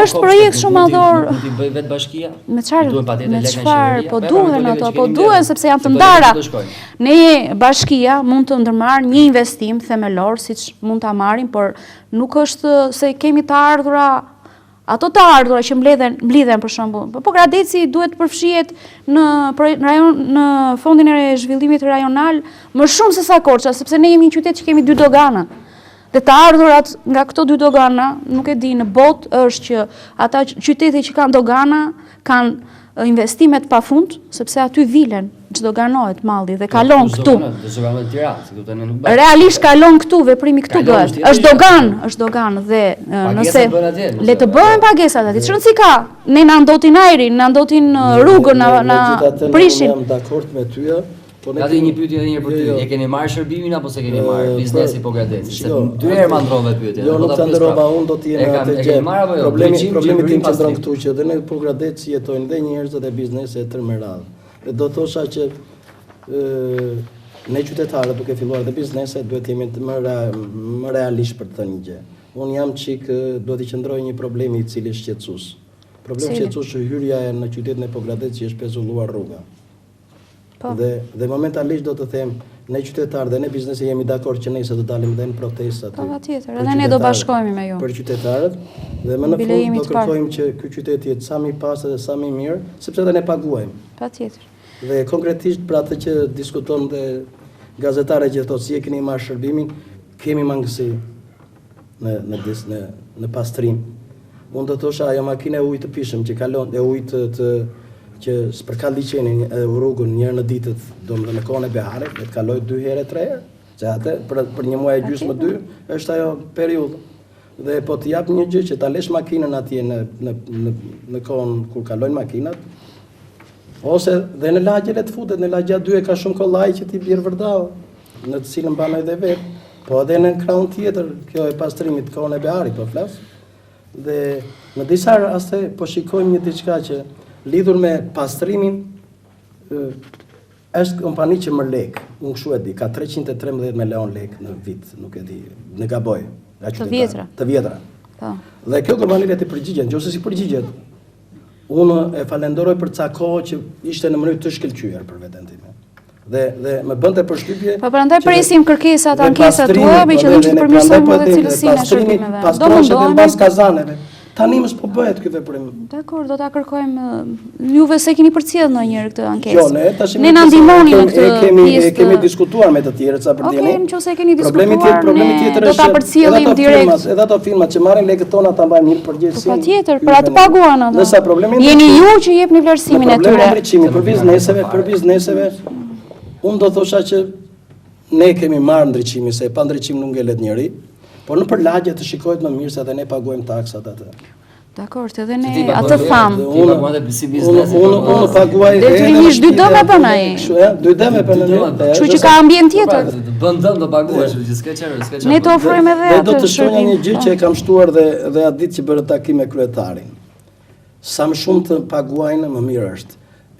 Është projekt shumë madhor. Mund t'i bëj vetë bashkia? Me çfarë? Po duhen ato, po duhen sepse janë të ndara. Ne bashkia mund të ndërmarr një investim themelor, siç mund ta marrim, por nuk është se kemi të ardhura. Ato të ardhura që mblidhen për shembull. Po Gradeci duhet të përfshihet në Fondin e Zhvillimit Rajonal më shumë se sa Korça, sepse ne jemi një qytet që kemi 2 dogana. Dhe të ardhurat nga këto 2 dogana, nuk e di, në botë është që ata qytete që kanë dogana kanë investimet pafund, sepse aty vilen, çdo ganohet malli dhe kalon këtu. Çdo ganohet në Tiranë, këtu tani nuk bëhet. Realisht kalon këtu, veprimi këtu bëhet. Është dogan dhe nëse le të bëhen pagesat aty. Çfarë si ka? Ne na ndotin ajrin, na ndotin rrugën, na prishin. Jam dakord me ty. Gati një pyetje edhe një për ty. E keni marrë shërbimin apo se keni marrë biznesi po Gradeci? Se dy herë ma ndrove pyetjen. Jo, nuk ta ndrova unë, do të jemi atë gjë. Problemi tim qëndron këtu që dhe ne po Gradeci jetojnë dhe njerëzit dhe biznese e tërë me radhë. Dhe do thosha që ne qytetarët duke filluar dhe biznese duhet jemi më realisht për të thënë një gjë. Unë jam çik duhet i qëndroj një problemi i cili është shqetësues. Problemi shqetësues që hyrja në qytetin e po Gradeci është pezulluar rruga. Dhe momentalisht do të them, ne qytetarë dhe ne biznesi jemi dakord që nesër do dalim dhe në protestat. Patjetër, edhe ne do bashkohemi me ju. Për qytetarët dhe më në fund do kërkojmë që ky qytet jetë sa më i pastër dhe sa më i mirë, sepse edhe ne paguajmë. Patjetër. Dhe konkretisht për atë që diskuton dhe gazetarët që thotë si e keni marrë shërbimin, kemi mangësi në pastrim. Unë do thosha ajo makinë e ujit të pishëm që kalon e ujit që s'përkat liçenin rrugën një herë në ditët, domethënë në kohën e Beharit, të kaloj 2 herë 3 herë. Se atë për një muaj e gjysmë 2 është ajo periudhë. Dhe po të jap një gjë që ta lesh makinën atje në kohën kur kalojnë makinat, ose dhe në lagje le të futet, në lagja 2 ka shumë kollaj që ti bjerë vërdau, në të cilën banoj dhe vetë, po edhe në krahun tjetër, kjo e pastrimit kohën e Beharit po flas. Dhe në disa raste po shikojmë një diçka që lidhur me pastrimin, është kompani që mërë lek, unë këshu e di, ka 313 milion lek në vit, nuk e di, në gaboj. Të vjetra. Të vjetra. Dhe kjo kompani le të përgjigjet, nëse si përgjigjet, unë e falenderoj për ca kohë që ishte në mënyrë të shkëlqyer për veten time. Dhe më bënte përshtypje. Po prandaj presim kërkesat, ankesat tuaja me qëllim që të përmirësojmë edhe cilësinë e shërbimeve. Do mundohemi mbas kazaneve. Tani më s'po bëhet ky veprim. Dakor, do ta kërkojmë juve se keni përcjell ndonjëherë këtë ankesë. Jo, ne tash ne na ndihmoni në këtë pjesë. Kemi diskutuar me të tjerët sa për dieni. Okej, nëse e keni diskutuar, problemi tjetër është do ta përcjellim direkt. Edhe ato firmat që marrin lekët tona ta mbajnë mirë përgjegjësinë. Patjetër, për atë paguan ato. Nësa problemi jeni ju që jepni vlerësimin e tyre. Për bizneseve, unë do thosha që ne kemi marrë ndriçimin, se pa ndriçim nuk ngelet njëri. Por në për lagje të shikohet më mirë se edhe ne paguajmë taksat atë. Dakor, edhe ne atë famë. Unë paguaj detyrimisht 2 dëm e bën ai. 2 dëm e bën ai. Kështu që ka ambient tjetër. Bën dëm do paguash, që s'ka çfarë. Ne të ofrojmë edhe atë. Do të shtonja një gjë që e kam shtuar dhe atë ditë që bërë takim me kryetarin. Sa më shumë të paguajnë më mirë është.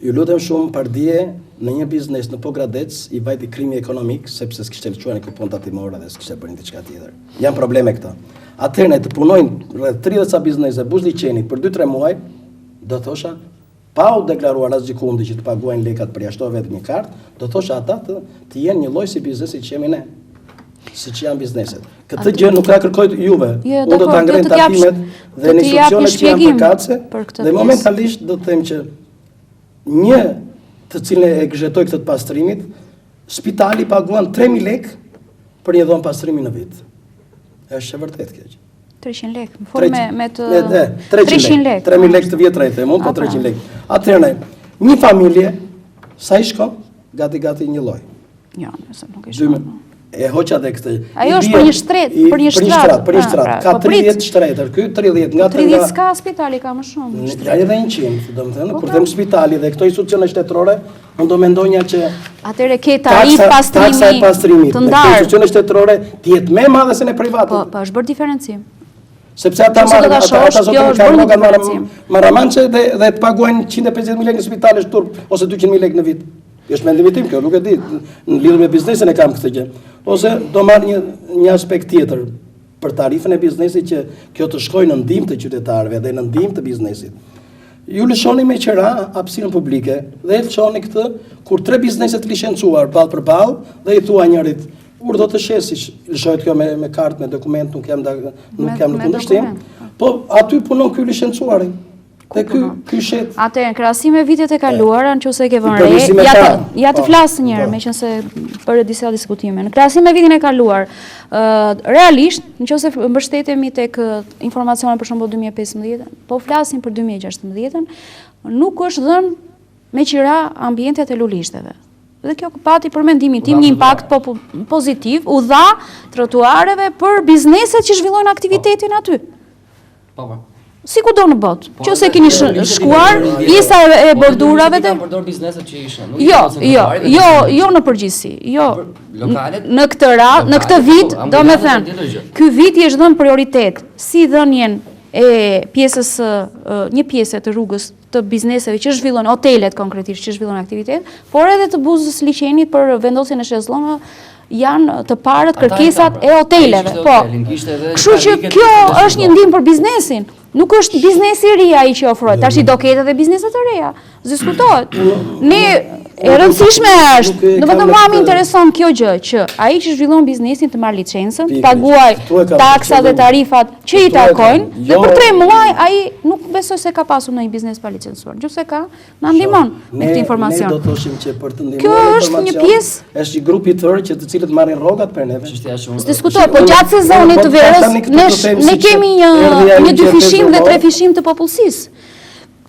Ju lutem shumë pardje në një biznes në Pogradec i vajti krimi ekonomik, sepse s'kishte lëquar në kupon tatimore dhe s'kishte bërë një diçka tjetër. Janë probleme këta. Atëherë të punojnë rreth 30 sa biznese buzliqenit për 2-3 muaj, do thosha, pa u deklaruar asgjë kundi që të paguajnë lekat për jashtë vetëm një kartë, do thosha ata të jenë një lloj si biznesi që jemi ne. Siç janë bizneset. Këtë gjë nuk ka kërkojt juve. Unë do ta ngrej takimet dhe në institucionet që janë përkatëse, dhe momentalisht do të them që një të cilën e gëzhetoj këtë të pastrimit, spitali paguan 3.000 lek për një dhomë pastrimi në vit. Është e vërtet kjo gjë. 300 lek, më fol me të 300 lek. 3.000 lek të vjetra i them, unë po 300 lek. Atëherë, një familje sa i shkon? Gati një lloj. Jo, nëse nuk e shkon. E hoqa dhe këtë. Ajo është për një shtret, për një shtrat. Ka 30 shtretër, ky 30 nga 30 s'ka spitali, ka më shumë. Ja edhe 100, domethënë, kur them spitali dhe këto institucione shtetërore, unë do mendonja që atëre ke tarifë pastrimi të ndarë. Institucione shtetërore të jetë më e madhe se në privatet. Po, është bërë diferencim. Sepse ata marrin ata marramancë dhe të paguajnë 150.000 lekë në spitale shturp ose 200.000 lekë në vit. Është mendimi tim kjo, nuk e di. Në lidhje me biznesin e kam këtë gjë. Ose do marr një aspekt tjetër për tarifën e biznesit që kjo të shkojë në ndihmë të qytetarëve dhe në ndihmë të biznesit. Ju lëshoni me qira hapësirën publike dhe lëshoni këtë kur 3 biznese të licencuar ballë për ballë dhe i thua njërit do të shesish, lëshohet kjo me kartë, me dokument, nuk jam në kundërshtim. Po aty punon ky licencuari. Dhe ky shet. Atëherë, në krahasim me vitet e kaluara, nëse e ke vënë re, ja të flas një herë, meqense për disa diskutime. Në krahasim me vitin e kaluar, realisht, nëse mbështetemi tek informacione për shembull 2015, po flasim për 2016, nuk është dhënë me qira ambientet e lulishteve. Dhe kjo pati për mendimin tim një impakt pozitiv, u dha trotuareve për bizneset që zhvillojnë aktivitetin aty. Si ku do në botë, që se keni shkuar, pjesa e bordurave dhe... Jo në përgjithësi, jo. Në këtë vit, do me thënë, ky vit i është dhënë prioritet, si dhënien e pjesës, një pjesë të rrugës të bizneseve që zhvillojnë, hotelet konkretisht që zhvillojnë aktivitet, por edhe të buzës liçenit për vendosjen e shezllonëve, janë të parët kërkesat e hoteleve. Po, kështu që kjo është një ndihmë për biznesin. Nuk është biznesi i ri ai që ofrohet, tash i do ketë edhe bizneset të reja. Diskutohet. Ne e rëndësishme është, do të thonë mua më intereson kjo gjë që ai që zhvillon biznesin të marrë licencën, paguaj taksat dhe tarifat që i takojnë, dhe për 3 muaj ai nuk besoj se ka pasur ndonjë biznes pa licencuar. Nëse ka, na ndihmon me këtë informacion. Ne do thoshim që për të ndihmuar kjo është një pjesë, është një grup i tërë që të cilët marrin rrogat për neve. Diskutohet, po gjatë sezonit të verës ne kemi një 2 fishim dhe 3 fishim të popullsisë,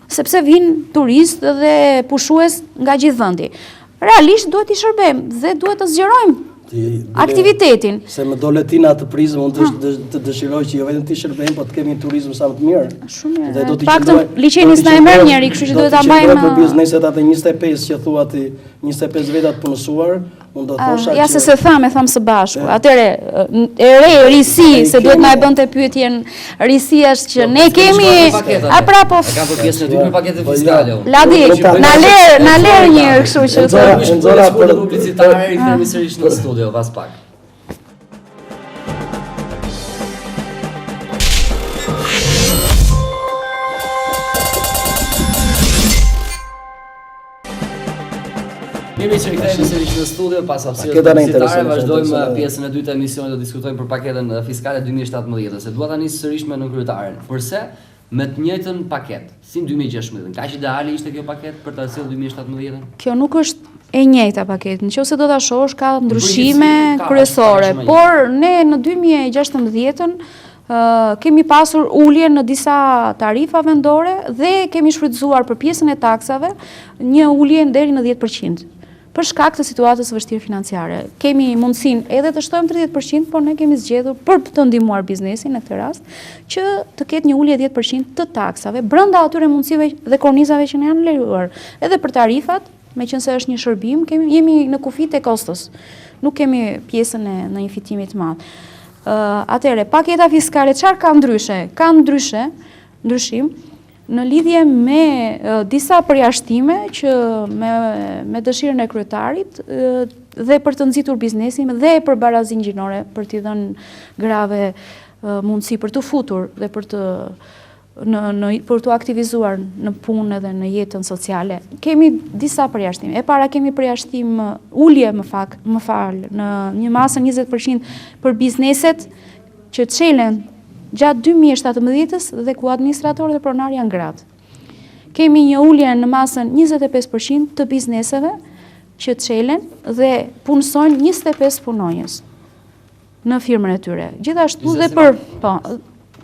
sepse vinë turistë dhe pushues nga gjithë vendi. Realisht duhet i shërbejmë dhe duhet të zgjerojmë aktivitetin. Se më dole ti në atë prizmë, unë të dëshiroj që jo vetëm ti shërbejmë, po të kemi një turizm sa më të mirë. Shumë mirë. Paktën liçeni s'na e merr njëri, kështu që duhet ta mbajmë. Për bizneset atë 25 që thua ti, 25 veta të punësuar, unë do thosha që... Ja se tham së bashku. Atëre, risi, se duhet na e bënte pyetjen, risi është që ne kemi... A pra po... E kam për pjesën e dytë me paketet fiskale. Ladi, na ler një kështu që... Nxora për publicitare, rikthehemi sërish në studio, pas pak. Mirë që rikthehemi sërish në studio, pas hapësirës publicitare, vazhdojmë pjesën e dytë të emisionit, do diskutojmë për paketën fiskale 2017, se dua ta nis sërish me kryetaren. Përse me të njëjtën paketë, si në 2016, kaq ideale ishte kjo paketë për ta sjellë 2017? Kjo nuk është e njëjta paketë. Nëse do ta shohësh ka ndryshime kryesore, por ne në 2016 kemi pasur ulje në disa tarifa vendore dhe kemi shfrytzuar për pjesën e taksave një ulje deri në 10%. Për shkak të situatës së vështirë financiare. Kemi mundësinë edhe të shtojmë 30%, por ne kemi zgjedhur për të ndihmuar biznesin në këtë rast që të ketë një ulje 10% të taksave brenda atyre mundësive dhe kornizave që ne janë lejuar. Edhe për tarifat, meqense është një shërbim, jemi në kufit e kostos. Nuk kemi pjesën e në një fitimi të madh. Atëre, paketa fiskale çfarë ka ndryshe? Ka ndryshim në lidhje me disa përjashtime që me dëshirën e kryetarit dhe për të nxitur biznesin dhe për barazin gjinore për t'i dhënë grave mundësi për të futur dhe për të aktivizuar në punë dhe në jetën sociale. Kemi disa përjashtime. E para kemi përjashtim ulje më fal në një masë 20% për bizneset që çelen gjatë 2017-ës dhe ku administratorët dhe pronarë janë gratë. Kemi një ulje në masën 25% të bizneseve që çelen dhe punësojnë 25 punonjës në firmën e tyre. Gjithashtu dhe për...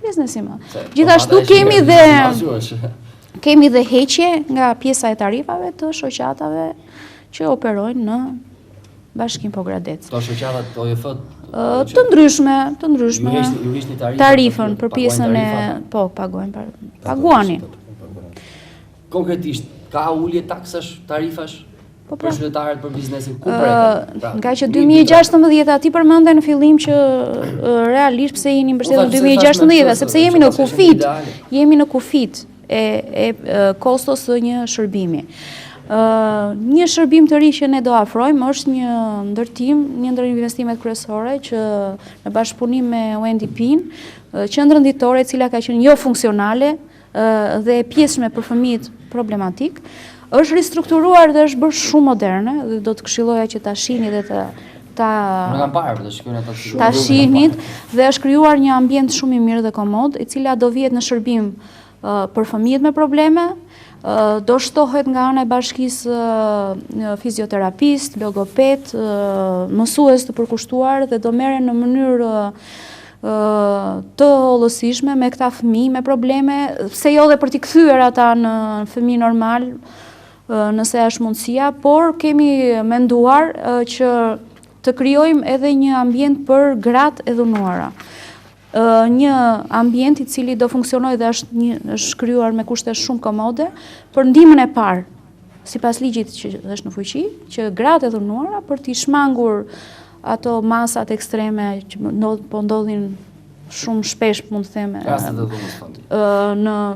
biznesime. Gjithashtu kemi dhe heqje nga pjesa e tarifave të shoqatave që operojnë në Bashkim Pogradec. Këto shoqatat OJF të ndryshme, ju hiq një tarifën për pjesën e paguani. Konkretisht, ka ulje taksash, tarifash për qytetarët, për biznesin, ku preket? Nga që 2016 ati përmende në fillim që realisht pse jeni mbështetur 2016, sepse jemi në kufit e kostos së një shërbimi. Një shërbim të ri që ne do afrojmë është një ndërtim, një ndër investimet kryesore që në bashkëpunim me UNDP-n, qendrën ditore e cila ka qenë jo funksionale dhe pjesshme për fëmijët problematik, është ristrukturuar dhe është bërë shumë moderne dhe do të këshilloja që ta shihni dhe ta shihnit dhe është krijuar një ambient shumë i mirë dhe komod, e cila do vihet në shërbim për fëmijët me probleme. Do shtohet nga ana e bashkisë fizioterapist, logoped, mësues të përkushtuar dhe do merren në mënyrë të hollësishme me këta fëmijë me probleme, pse jo dhe për t'i kthyer ata në fëmijë normal, nëse është mundësia, por kemi menduar që të krijojmë edhe një ambient për gratë e dhunuara. Një ambient i cili do funksionojë dhe është krijuar me kushte shumë komode për ndihmën e parë, sipas ligjit që është në fuqi, që gratë e dhunuara për t'i shmangur ato masat ekstreme që ndodhin shumë shpesh, mund të them,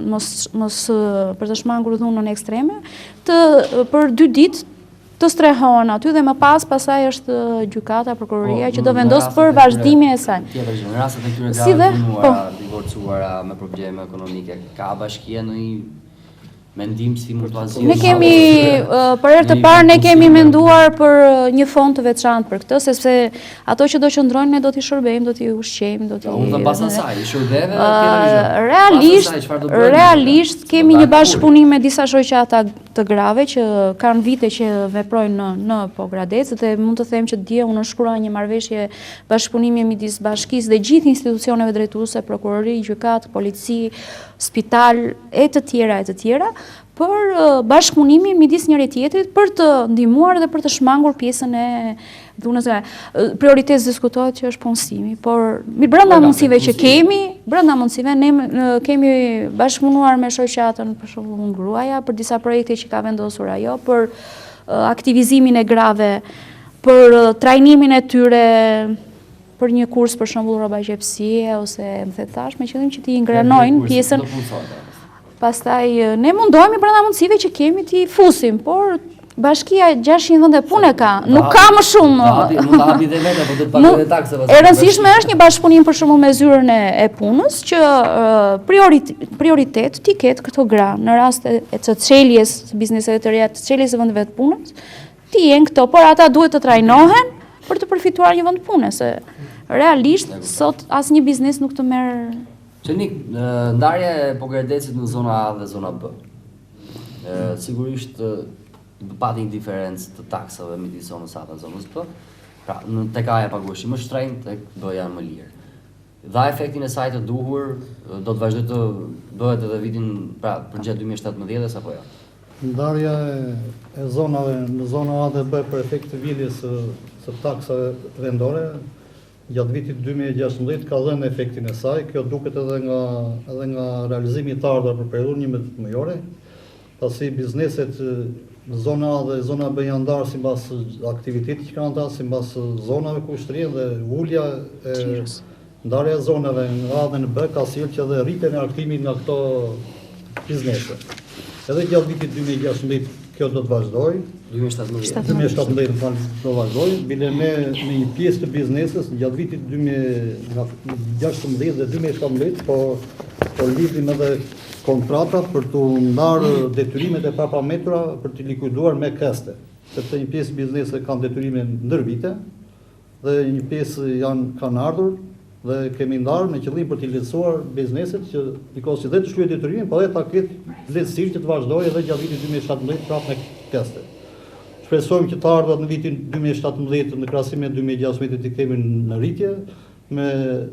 mos për të shmangur dhunën ekstreme, për 2 ditë të strehohen aty dhe më pasaj është gjykata, prokuroria që do vendos për vazhdimin e saj. Tjetër gjë, në rastet e këtyre grave dhunuara, divorcuara me probleme ekonomike, ka bashkia ndonjë mendim si mund të azilë? Ne kemi, për herë të parë, ne kemi menduar për një fond të veçantë për këtë, sepse ato që do qëndrojnë ne do t'i shërbejmë, do t'i ushqejmë, do t'i... Unë dhe pas asaj, shërbeve? Realisht, kemi një bashkëpunim me disa shoqata të grave që kanë vite që veprojnë në Pogradec dhe mund të them që dje unë shkrua një marrëveshje bashkëpunimi midis bashkisë dhe gjithë institucioneve drejtuese, prokurori, gjykatë, polici, spital e të tjera, për bashkëpunimin midis njëri tjetrit për të ndihmuar dhe për të shmangur pjesën e dhunës. Prioritet diskutohet që është punësimi, por brenda mundësive që kemi, ne kemi bashkëpunuar me shoqatën, për shembull Gruaja, për disa projekte që ka vendosur ajo, për aktivizimin e grave, për trajnimin e tyre, për një kurs për shembull rroba gjepsie ose mbështetësh, me qëllim që t'i ngranojnë pjesën. Pastaj ne mundohemi brenda mundësive që kemi t'i fusim, por bashkia 600 vende punë ka, nuk ka më shumë. Mund të hapi dhe vete, po do të paguajë taksa. E rëndësishme është një bashkëpunim për shembull me zyrën e punës që prioritet t'i ketë këto gra në rast të çeljes së bizneseve të reja, të çeljes së vendeve të punës, t'i jenë këto, por ata duhet të trajnohen për të përfituar një vend pune, se realisht sot asnjë biznes nuk të merr. Qenik, ndarja e Pogradecit në zona A dhe zona B. Sigurisht pati një diferencë të taksave midis zonës A dhe zonës B. Pra, tek A paguheshin më shtrenjtë, tek B janë më lirë. Dha efektin e saj të duhur, do të vazhdoj të bëhet edhe vitin, pra, për gjatë 2017-s apo jo? Ndarja e zonave në zona A dhe B për efekt të vjedhjes së taksave vendore gjatë vitit 2016 ka dhënë efektin e saj. Kjo duket edhe nga realizimi i të ardhur për periudhën 11 muajore. Pasi bizneset në zona A dhe zona B janë ndarë sipas aktivitetit që kanë ata, sipas zonave ku shtrirën dhe ulja e ndarja e zonave në A dhe në B ka sjellë që edhe rritjen e aktimit nga këto biznese. Edhe gjatë vitit 2016 kjo do të vazhdojë. 2017 do vazhdojë, bile me një pjesë të bizneses gjatë vitit 2016 dhe 2017, po lidhim edhe kontrata për të ndarë detyrimet e parametra për të likuiduar me keste. Sepse një pjesë biznese kanë detyrime ndër vite dhe një pjesë kanë ardhur dhe kemi ndarë me qëllim për t'i lehtësuar bizneset që nikos që dhe të shlyejë detyrimin, po edhe ta ketë lehtësirë që të vazhdojë edhe gjatë vitit 2017 prapë me keste. Shpresojmë që të ardhat në vitin 2017 në krahasim me 2016 të kemi në rritje, me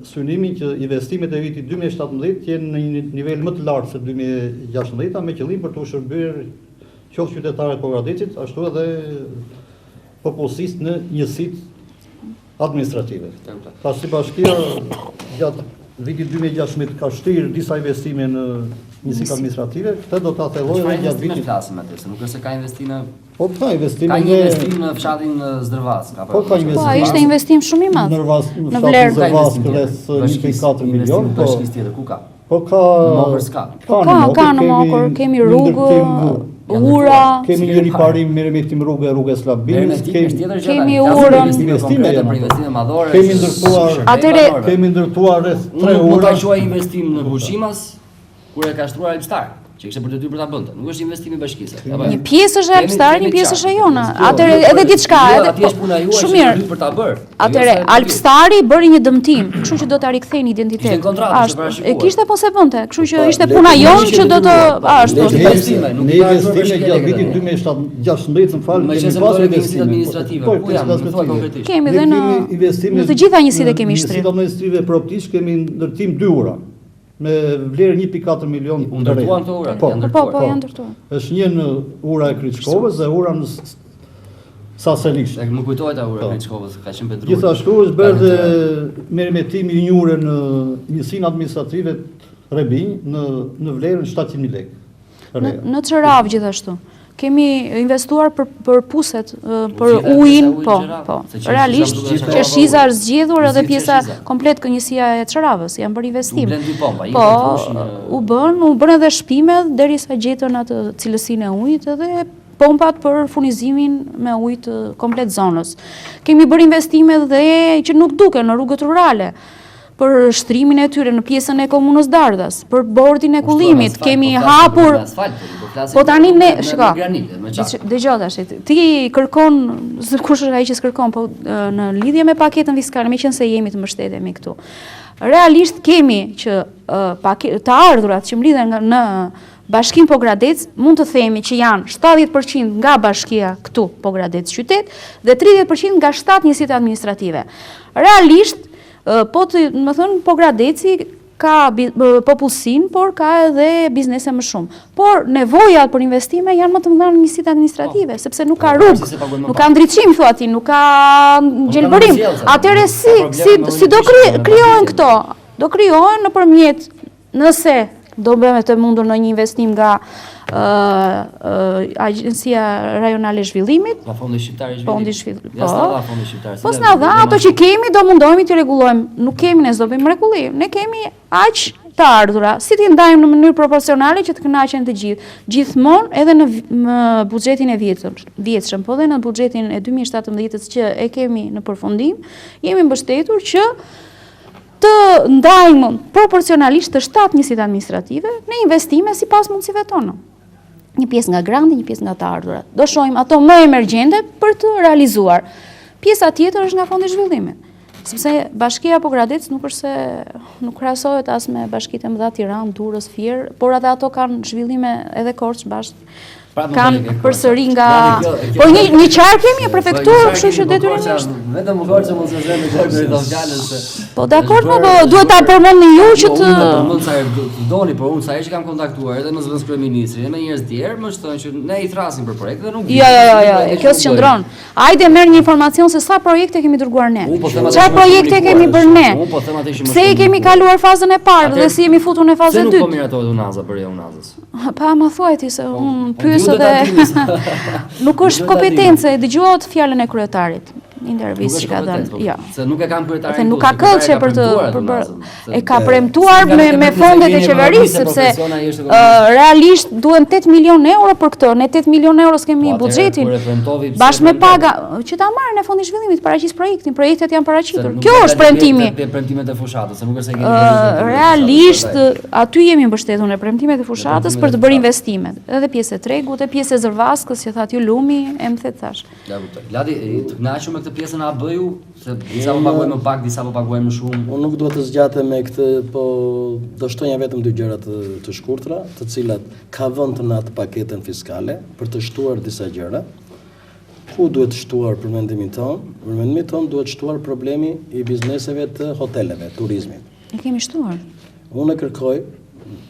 synimin që investimet e vitit 2017 jenë në një nivel më të lartë se 2016, me qëllim për të shërbyer qoftë qytetarët e Pogradecit, ashtu edhe popullsisë në njësitë administrative. Pasi bashkia gjatë vitit 2016 ka shtrirë disa investime në njësitë administrative, këtë do ta thellojë edhe gjatë vitit. Flasim atë, se nuk është se ka investime. Po ka investime. Ka një investim në fshatin Zdrvas, ka po ka investim. Po ishte investim shumë i madh. Në vlerë Zdrvas rreth 1.4 milion. Po bashkisë tjetër ku ka? Po ka. Ka në Mokër, kemi rrugë, ura. Kemi një riparim me rrëmetim rrugës Slabinës. Kemi urën. Investime madhore. Kemi ndërtuar rreth 3 ura. Mund ta quaj investim në Bushimas, kur e ka shtruar Elpstar. që kishte për detyrë për ta bënte. Nuk është investimi i bashkisë. Një pjesë është e Alpstari, një pjesë është e jona. Atëherë edhe diçka, edhe aty është puna juaj shumë mirë për ta bërë. Atëherë Alpstari bëri një dëmtim, kështu që do ta rikthejnë identitetin. Ishte kontratë që parashikuar. E kishte po se bënte, kështu që ishte puna jonë që do të ashtu. Ne investime gjatë vitit 2016, më fal, kemi pasur investime administrative. Ku janë? Më thuaj konkretisht. Kemi dhe në të gjitha njësitë e kemi shtrirë. Njësitë administrative për optikë kemi ndërtim 2 ura me vlerë 1.4 milion. U ndërtuan këto ura? Po, janë ndërtuar. Është një në ura e Kriçkovës dhe ura në Saselish. Më kujtohet ta ura e Kriçkovës, ka qenë Petru. Gjithashtu është bërë dhe merrmetimi i njëure në njësinë administrative Rebinj në vlerën 700.000 lekë. Në Çerav gjithashtu. Kemi investuar për puset, për ujin, po. Realisht, që shiza është zgjedhur edhe pjesa komplet kënjësia e Çeravës, janë bërë investim. Po, u bën edhe shpime derisa gjetën atë cilësinë e ujit edhe pompat për furnizimin me ujë të komplet zonës. Kemi bërë investime dhe që nuk duken në rrugët rurale, për shtrimin e tyre në pjesën e komunës Dardhas, për bordin e kullimit, kemi hapur. Po tani ne, shiko, dëgjoj tash, ti kërkon, kush është ai që s'kërkon, po në lidhje me paketën fiskale, meqense jemi të mbështetemi këtu. Realisht kemi që të ardhurat që mlidhen në Bashkinë Pogradec, mund të themi që janë 70% nga bashkia këtu Pogradec qytet dhe 30% nga 7 njësitë administrative. Realisht po të më thënë Pogradeci ka popullsinë, por ka edhe biznese më shumë. Por nevojat për investime janë më të mëdha në njësitë administrative, sepse nuk ka rrugë, nuk ka ndriçim thuati, nuk ka gjelbërim. Atëherë si do krijohen këto? Do krijohen nëpërmjet, nëse do bëhet të mundur në një investim nga Agjencia Rajonale e Zhvillimit, Fondi Shqiptar i Fondi Zhvillimit. Ja s'na dha Fondi Shqiptar. Po s'na dha, ato që kemi do mundohemi të rregullojmë. Nuk kemi ne s'do bëjmë rregullim. Ne kemi aq të ardhura, si t'i ndajmë në mënyrë proporcionale që të kënaqen të gjithë. Gjithmonë edhe në buxhetin e vjetshëm, po dhe në buxhetin e 2017-s që e kemi në përfundim, jemi mbështetur që të ndajmë proporcionalisht të 7 njësitë administrative në investime sipas mundësive tona. Një pjesë nga granti, një pjesë nga të ardhurat. Do shohim ato më emergjente për të realizuar. Pjesa tjetër është nga Fondi i Zhvillimit. Sepse Bashkia Pogradec nuk është se nuk krahasohet as me bashkitë e mëdha Tiranë, Durrës, Fier, por edhe ato kanë zhvillime edhe Korçë bashkë. Kanë përsëri nga po një qark kemi e prefekturë, kështu që detyrimisht. Vetëm Korçë mund të zënë Korçë do fjalën se. Po dakord, po duhet ta përmendni ju që të mund sa doni, por unë sa herë që kam kontaktuar edhe me zëvendës kryeministrin, me njerëz të tjerë, më thonë që ne i thrasim për projekte dhe nuk di. Jo, kjo s'qëndron. Hajde merr një informacion se sa projekte kemi dërguar ne. Çfarë projekte kemi bërë ne? Pse i kemi kaluar fazën e parë dhe si jemi futur në fazën e dytë? Se nuk po miratohet Unaza për Unazës. Pa më thuaj ti se unë pyes edhe nuk është kompetence, dëgjohet fjalën e kryetarit. Intervistë që ka dhënë. Jo. Se nuk e kanë kryetarin. Se nuk ka këllë që për të e ka premtuar me fondet e qeverisë, sepse realisht duhen 8 milion euro për këtë. Ne 8 milion euro s'kemi buxhetin. Bashkë me paga që ta marrën e Fondi i Zhvillimit paraqis projektin. Projektet janë paraqitur. Kjo është premtimi. Premtimet e fushatës, se nuk është se kemi. Realisht aty jemi mbështetur në premtimet e fushatës për të bërë investimet. Edhe pjesë e tregut, edhe pjesë e zërvaskës, që thatë ju lumi, e më the thash. Ja kuptoj. Ladi, të kënaqur me këtë pjesën a bëju, se disa po paguajmë më pak, disa po paguajmë më shumë. Unë nuk dua të zgjatem me këtë, po do shtonja vetëm 2 gjëra të shkurtra, të cilat ka vënë në atë paketën fiskale për të shtuar disa gjëra. Ku duhet shtuar për mendimin tonë? Për mendimin tonë duhet shtuar problemi i bizneseve të hoteleve, turizmit. E kemi shtuar. Unë e kërkoj,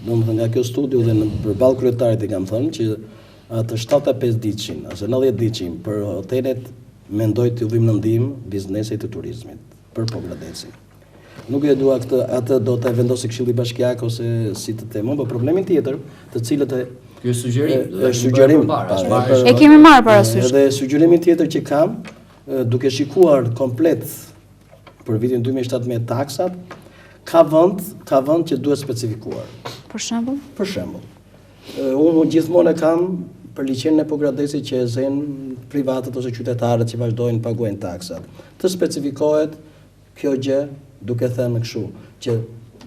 domethënë nga kjo studio dhe përballë kryetarit i kam thënë që atë 75 ditëshin ose 90 ditëshin për hotelet mendoj të vim në ndihmë biznesit të turizmit për Pogradecin. Nuk e dua atë do të vendosë Këshilli Bashkiak ose si të temon, por problemin tjetër, të cilët Ky është sugjerim. Është sugjerim. E kemi marrë parasysh. Edhe sugjerimi tjetër që kam, duke shikuar komplet për vitin 2017 taksat, ka vend që duhet specifikuar. Për shembull? Për shembull. Unë gjithmonë e kam për liçenin e Pogradecit që e zen privatët ose qytetarët që vazhdojnë paguajnë taksat. Të specifikohet kjo gjë duke thënë kështu, që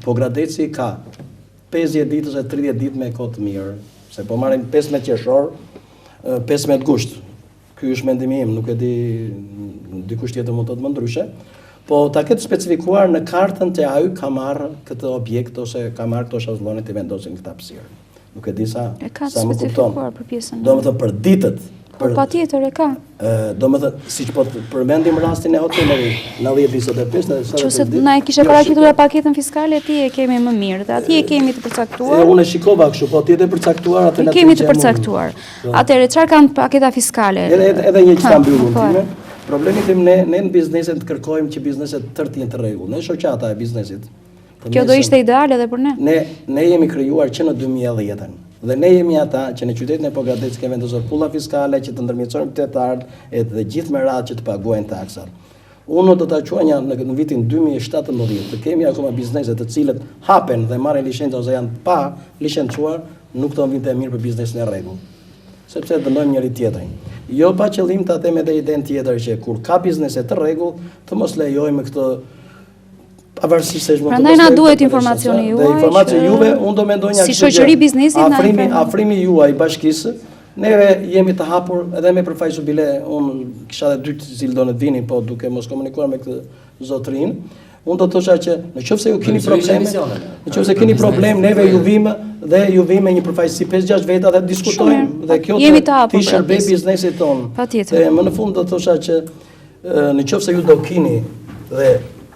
Pogradeci ka 50 ditë ose 30 ditë me kohë të mirë, se po marrim 15 qershor, 15 gusht. Ky është mendimi im, nuk e di dikush tjetër mund të më ndryshe, po ta ketë specifikuar në kartën që ai ka marrë këtë objekt ose ka marrë këto shazllone të vendosin këtë hapësirë. Nuk e di sa E ka sa të më kupton. specifikuar për pjesën. Domethënë për ditët. Po patjetër e ka. Domethënë siç po përmendim rastin e hotelit 90-25 Qëse na e kishe paraqitur paketën fiskale, ti e kemi më mirë, dhe atje e kemi të përcaktuar. Unë e shikova kështu, po ti e përcaktuar atë I kemi të përcaktuar. Atëherë, çfarë kanë paketa fiskale? Edhe një çfarë mbyllun time. Problemi tim ne në biznesin të kërkojmë që bizneset tërë të jenë të rregull. Ne shoqata e biznesit. Kjo do ishte ideale edhe për ne. Ne jemi krijuar që në 2010-ën. Dhe ne jemi ata që në qytetin e Pogradecit kemi vendosur pulla fiskale që të ndërmjetësojmë qytetarët dhe gjithë me radhë që të paguajnë taksat. Unë do ta quajja në vitin 2017 të kemi akoma biznese të cilët hapen dhe marrin licencë ose janë pa licencuar, nuk do vinte mirë për biznesin e rregull. Sepse dënojmë njëri tjetrin. Jo pa qëllim ta them edhe idenë tjetër që kur ka biznese të rregull, të mos lejojmë këtë pavarësisht se ç'mund të Prandaj na duhet informacioni juaj. Dhe informacioni juve, unë do mendoj një si shoqëri biznesi afrimi juaj bashkisë, neve jemi të hapur edhe me përfaqësu bile, unë kisha edhe 2 cilë do në të vinin, po duke mos komunikuar me këtë zotrin. Unë do të thosha që nëse ju keni probleme, nëse keni problem, neve ju vim me një përfaqësi 5-6 veta dhe diskutojmë dhe kjo të shërbej biznesit tonë. Dhe më në fund do të thosha që nëse ju do keni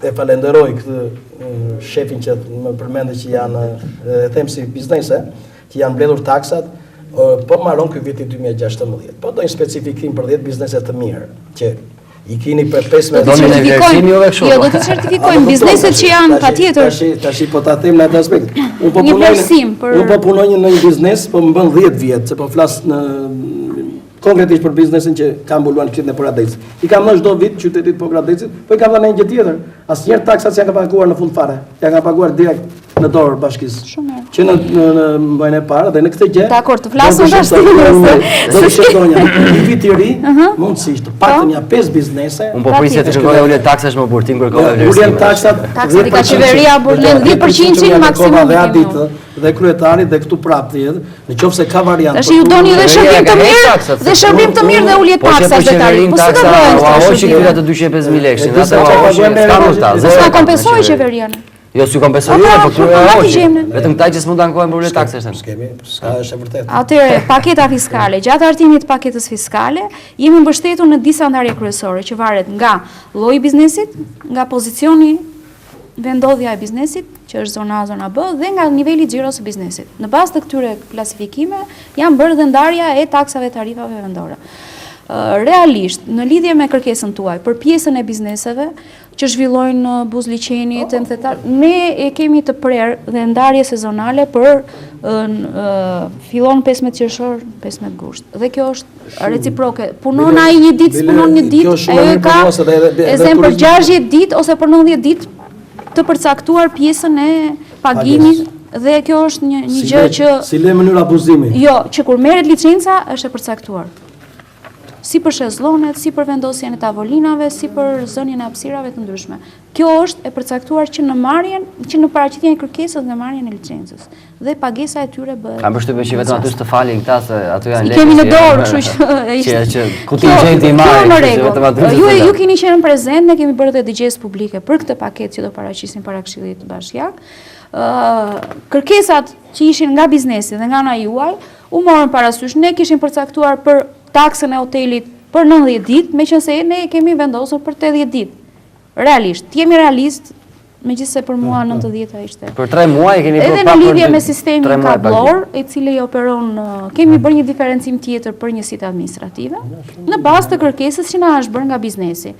dhe falenderoj këtë shefin që më përmendë që janë, them si biznese, që janë mbledhur taksat, po marron ky viti 2016. Po do një specifikim për 10 biznese të mirë, që i keni për 15 do të certifikojmë. Jo, do të certifikojmë bizneset që janë patjetër. Tash po ta them në atë aspekt. Unë po punoj në një biznes, po më bën 10 vjet, se po flas në konkretisht për biznesin që ka mbuluar në qytetin e Pogradecit. I kam dhënë çdo vit qytetit Pogradecit, po i kam dhënë një gjë tjetër. Asnjëherë taksat s'ja ka paguar në fund fare. Ja ka paguar direkt në dorë bashkisë. Që në muajin e parë dhe në këtë gjë. Dakor, të flasim tash. Do të shkojmë një vit i ri, mundësisht të paktën ja 5 biznese. Unë po prisja të shkojë ulë taksash më burtim kërkova vlerësim. Ulën taksat. Taksat i ka qeveria burlen 10% në maksimum. Dhe kryetarit dhe këtu prapë tjetër, nëse ka variant. Tash ju doni dhe shërbim të mirë, dhe shërbim të mirë dhe ulje taksat detarit. Po si do bëjmë? Ua hoqi këta të 250.000 lekë. Ata hoqi, s'ka kompensoi qeveria. Jo, si kompensoi, po këtu hoqi. Vetëm këta që s'mund të ankohen për ulje taksas. S'kemi, s'ka është e vërtetë. Atëherë, paketa fiskale, gjatë hartimit të paketës fiskale, jemi mbështetur në disa ndarje kryesore që varet nga lloji i biznesit, nga pozicioni vendodhja e biznesit, që është zona A, zona B, dhe nga niveli xhiros së biznesit. Në bazë të këtyre klasifikime, janë bërë dhe ndarja e taksave tarifave vendore. Realisht, në lidhje me kërkesën tuaj, për pjesën e bizneseve që zhvillojnë buzliqenit, ne e kemi të prerë dhe ndarje sezonale për fillon 15 qershor, 15 gusht. Dhe kjo është reciproke. Punon ai një ditë, punon një ditë, ajo ka e zem për 60 ditë ose për 90 ditë të përcaktuar pjesën e pagimit dhe kjo është një gjë që si le mënyra abuzimi. Jo, që kur merret licenca është e përcaktuar. Si për shezllonet, si për vendosjen e tavolinave, si për zënien e hapësirave të ndryshme. Kjo është e përcaktuar që në paraqitjen e kërkesës dhe marrjen e licencës. Dhe pagesa e tyre bëhet. Kam përshtypjen që vetëm aty të falin këta se aty janë lekë. Kemi në dorë, kështu që kontingjenti i marrë. Ju keni qenë prezent, ne kemi bërë dhe dëgjesë publike për këtë paketë që do paraqisim para Këshillit të Bashkiak. Kërkesat që ishin nga biznesi dhe nga ana juaj u morën parasysh. Ne kishim përcaktuar për taksën e hotelit për 90 ditë, meqense ne kemi vendosur për 80 ditë. Realisht, jemi realist, megjithëse për mua 90 ishte. Për 3 muaj keni bërë edhe në lidhje me sistemin kablor, i cili operon, kemi bërë një diferencim tjetër për njësitë administrative, në bazë të kërkesës që na është bërë nga biznesi.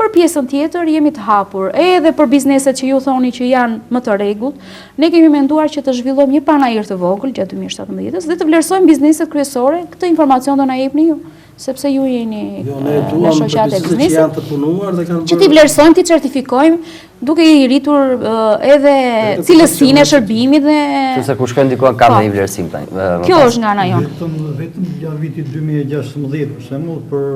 Për pjesën tjetër jemi të hapur, edhe për bizneset që ju thoni që janë më të rregullt, ne kemi menduar që të zhvillojmë një panajër të vogël gjatë 2017-s dhe të vlerësojmë bizneset kryesore. Këtë informacion do na jepni ju, sepse ju jeni në shoqatë e biznesit. Që t'i vlerësojmë, t'i certifikojmë, duke i rritur edhe cilësinë e shërbimit dhe se kur shkojnë diku kam një vlerësim tani. Kjo është nga ana jonë. Vetëm gjatë vitit 2016, për shembull, për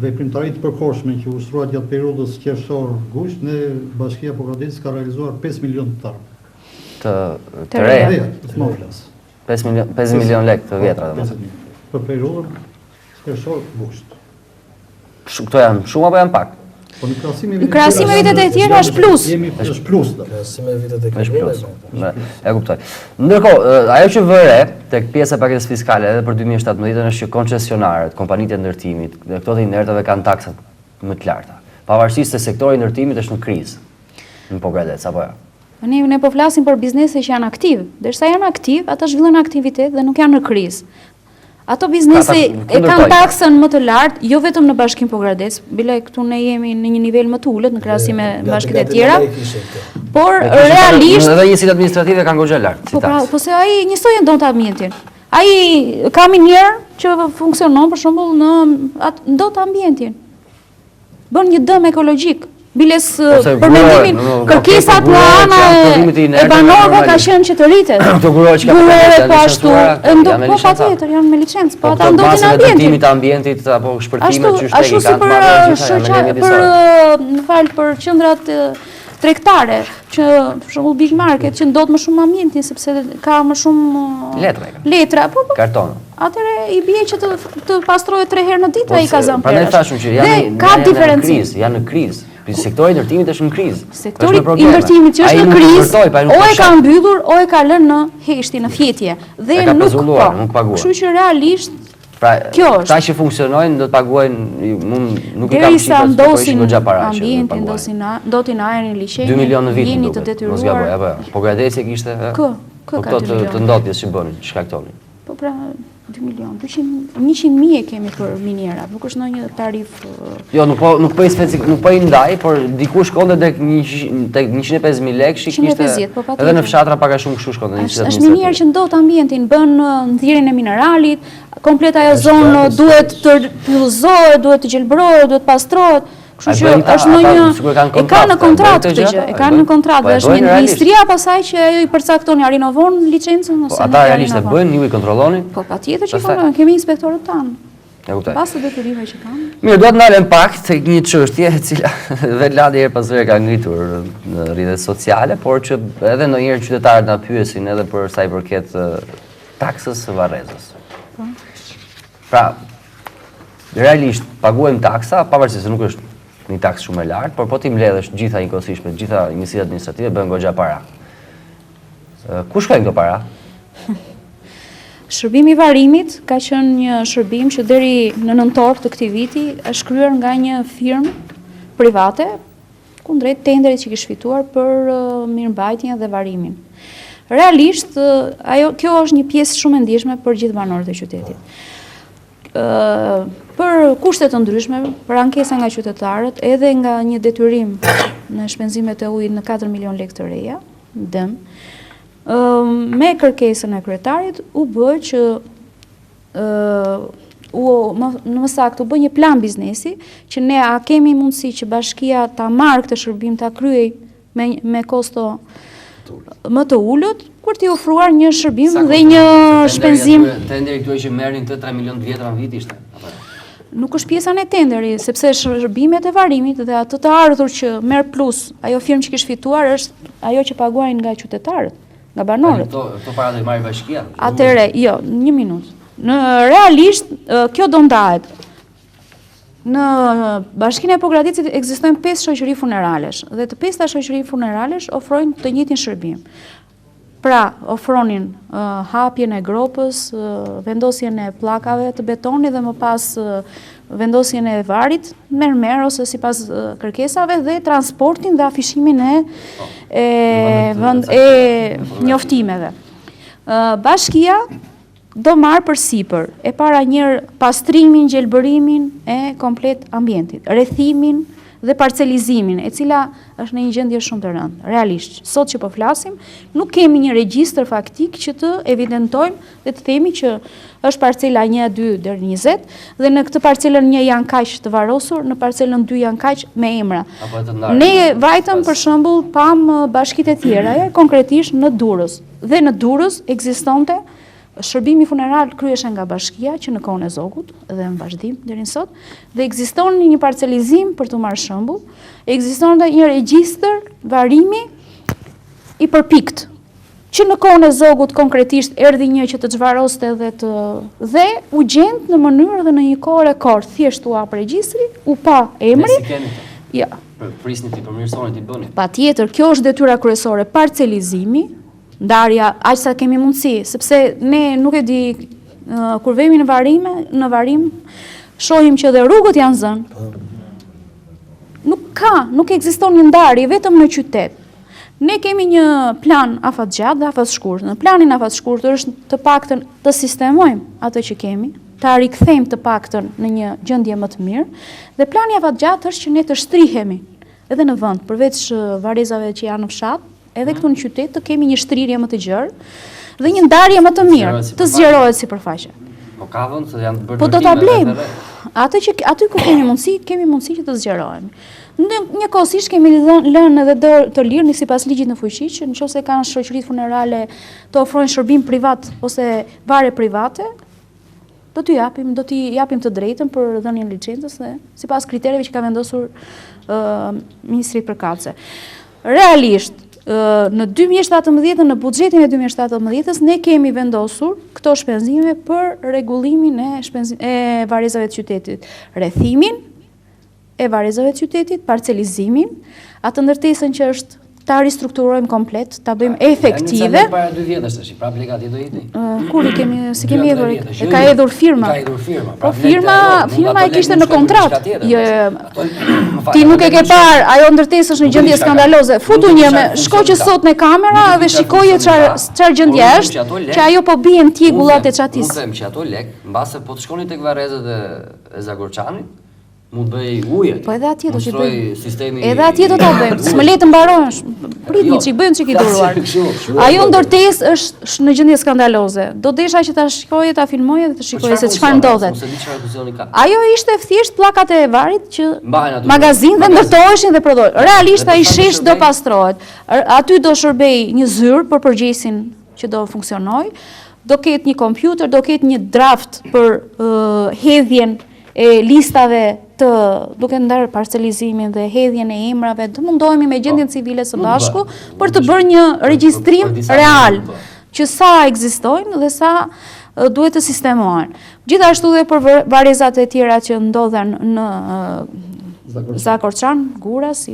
veprimtaritë të përkohshme që ushtruat gjatë periudhës qershor-gusht, ne Bashkia e Pogradecit ka realizuar 5 milion tarë. të reja. 5 milion lek të vjetra. Për periudhën shkërshor busht. Këto janë shumë apo janë pak? Po në Në krahasim me vitet e tjera është plus. Është plus. Si me vitet e kaluara. E kuptoj. Ndërkohë, ajo që vë re tek pjesa e paketës fiskale edhe për 2017 është që koncesionarët, kompanitë e ndërtimit dhe këto të inertave kanë taksat më të larta. Pavarësisht se sektori i ndërtimit është në krizë. Në Pogradec apo jo? Ne po flasim për biznese që janë aktiv. Derisa janë aktiv, ata zhvillojnë aktivitet dhe nuk janë në krizë. Ato biznese e kanë taksën më të lartë, jo vetëm në Bashkinë Pogradec, bile këtu ne jemi në një nivel më të ulët në krahasim me bashkitë e tjera. Por realisht edhe njësitë administrative kanë goxha lart. Po se ai njësoj e ndonte ambientin. Ai ka minier që funksionon për shembull në ndot ambientin. Bën një dëm ekologjik. Biles për mendimin kërkesat nga ana e banorëve ka qenë që të rritet. Këto gurohet që ka po ashtu, po patjetër janë me licencë, po ata ndotin ambientin. Të ambientit apo shpërtimet që ashtu si për qendrat tregtare, që për shembull Big Market që ndot më shumë ambientin sepse ka më shumë letra, po karton. Atëre i bie që të pastrohet 3 herë në ditë ai kazan. Prandaj thashun që janë në krizë. Sektori i ndërtimit është në krizë. Sektori i ndërtimit që është në krizë, o e ka mbyllur, o e ka lënë në heshti, në fjetje. Dhe nuk paguajnë. Kështu që realisht kjo është. Ata që funksionojnë do të paguajnë, nuk i kam shifrat, po ishin goxha parash. Ambientin, ndotin ajrin, liçenjin, 2 milion në vit. jeni të detyruar. Mos gaboj, apo. Pogradeci kishte. Kë ka të ndotjes që bënin, shkaktonin. Po pra 2 milion, 100.000 e kemi për miniera, nuk është ndonjë tarif. Jo, nuk po i ndaj, por diku shkonte tek 150.000 lekë, kishte edhe në fshatra pak a shumë kështu shkonte. Është minier që ndot ambientin, bën nxjerrjen e mineralit, komplet ajo zonë duhet të pyllëzohet, duhet të gjelbërohet, duhet pastrohet. Kështu që është në një e ka në kontratë këtë gjë, e ka në kontratë dhe është një ministria pasaj që ajo i përcakton ja rinovon licencën ose ata realisht e bëjnë, ju i kontrolloni? Po patjetër që kontrollojnë, kemi inspektorët tanë. E kuptoj. Pas të detyrimeve që kanë. Mirë, duhet ndalem pak tek një çështje e cila vetladi herë pas here ka ngritur në rrjetet sociale, por që edhe ndonjëherë qytetarët na pyesin edhe për sa i përket taksës së Varrezës. Pra, realisht paguajmë taksa, pavarësisht se nuk është një taks shumë e lartë, por po ti mbledhësh gjitha njëkohësisht me gjitha njësitë administrative bën goxha para. Ku shkojnë këto para? Shërbimi i varimit ka qenë një shërbim që deri në nëntor të këtij viti është kryer nga një firmë private kundrejt tenderit që kishte fituar për mirëmbajtjen dhe varimin. Realisht, kjo është një pjesë shumë e ndjeshme për gjithë banorët e qytetit. Për kushte të ndryshme, për ankesa nga qytetarët, edhe nga një detyrim në shpenzimet e ujit në 4 milion lekë të reja, dëm, me kërkesën e kryetarit u bë që në më saktë u bë një plan biznesi që ne a kemi mundësi që bashkia ta marrë këtë shërbim ta kryej me kosto më të ulët, kur t'i ofruar një shërbim dhe një shpenzim. Tenderi këtu që merrin të 3 milion të vjetra në vit ishte. Nuk është pjesa e tenderi, sepse shërbimet e varimit dhe ato të ardhur që merr plus, ajo firmë që kishte fituar është ajo që paguajnë nga qytetarët, nga banorët. Këto para do i marrë bashkia. Atëre, jo, një minutë. Në realisht kjo do ndahet. Në Bashkinë e Pogradecit ekzistojnë 5 shoqëri funeralesh dhe të 5 shoqëri funeralesh ofrojnë të njëjtin shërbim. Pra, ofronin hapjen e gropës, vendosjen e pllakave të betonit dhe më pas vendosjen e varit mermer ose sipas kërkesave dhe transportin dhe afishimin e njoftimeve. Bashkia do marë për sipër, e para njërë pastrimin, gjelbërimin e komplet ambientit, rrethimin dhe parcelizimin, e cila është në një gjendje shumë të rëndë. Realisht, sot që po flasim, nuk kemi një regjistër faktik që të evidentojmë dhe të themi që është parcela 1, 2 deri 20 dhe në këtë parcelën 1 janë kaq të varrosur, në parcelën 2 janë kaq me emra. Ne vajtëm për shembull pam bashkitë e tjera, konkretisht në Durrës. Dhe në Durrës ekzistonte shërbimi funeral kryeshe nga bashkia që në kohën e Zogut dhe në vazhdim deri në sot dhe ekziston një parcelizim për të marrë shembull, ekziston një regjistër varimi i përpikt. që në kohën e zogut konkretisht erdhi një që të çvaroste dhe u gjend në mënyrë dhe në një kohë rekord, thjesht u hap regjistri, u pa emri. Ne si keni të? Ja. Prisni ti përmirësoni ti bëni. Patjetër, kjo është detyra kryesore, parcelizimi, ndarja aq sa kemi mundësi, sepse ne nuk e di kur vemi në varim, shohim që dhe rrugët janë zënë. Nuk ekziston një ndarje vetëm në qytet. Ne kemi një plan afatgjatë dhe afatshkurtër. Në planin afatshkurtër është të paktën të sistemojmë atë që kemi, ta rikthejmë të paktën në një gjendje më të mirë, dhe plani afatgjatë është që ne të shtrihemi edhe në vend, përveç varrezave që janë në fshat, edhe këtu në qytet të kemi një shtrirje më të gjerë dhe një ndarje më të mirë, të zgjerohet sipërfaqe. Po ka vënd se janë bërë. Po do ta blejmë. Aty ku kemi mundësi që të zgjerohemi. Njëkohësisht kemi lënë edhe dorë të lirë sipas ligjit në fuqi që nëse kanë shoqëritë funerale të ofrojnë shërbim privat ose vare private, do t'i japim të drejtën për dhënien licencës dhe sipas kritereve që ka vendosur Ministri i Përkatëse. Realisht, në 2017, në buxhetin e 2017-s, ne kemi vendosur këto shpenzime për rregullimin e varrezave të qytetit, rrethimin e varrezave të qytetit, parcelizimin, atë ndërtesën që është ta ristrukturojmë komplet, ta bëjmë efektive. Ne para 2 vjetësh tash, pra aplikati do hidhni. Kur si kemi hedhur? E ka hedhur firma. Ka hedhur firma. Po firma e kishte në kontratë. Jo, ti nuk e ke parë, ajo ndërtesë është në gjendje skandaloze. Futu një me, shko që sot në kamera dhe shikoje çfarë gjendje është, që ajo po bien tjegullat e çatis. Unë them që ato lek, mbase po të shkoni tek varrezat e Zagorçanit, mund bëj uje. Po edhe atje do t'i bëjmë. Sistemi. Edhe atje do ta bëjmë. S'më le të mbarojmë. Pritni ç'i bëjmë ç'i duruar. Ajo ndërtesë është në gjendje skandaloze. Do desha që ta shikoje, ta filmoje dhe të shikoje se çfarë ndodhet. Ajo ishte thjesht pllakat e varit që magazin dhe ndërtoheshin dhe prodhoheshin. Realisht ai shesh do pastrohet. Aty do shërbej një zyrë për përgjegjësin që do funksionojë. Do ketë një kompjuter, do ketë një draft për hedhjen e listave duke ndarë parcelizimin dhe hedhjen e emrave, të mundohemi me gjendjen civile së bashku për të bërë një regjistrim real që sa ekzistojnë dhe sa duhet të sistemohen. Gjithashtu dhe për varrezat e tjera që ndodhen në Zagorçan, Guras,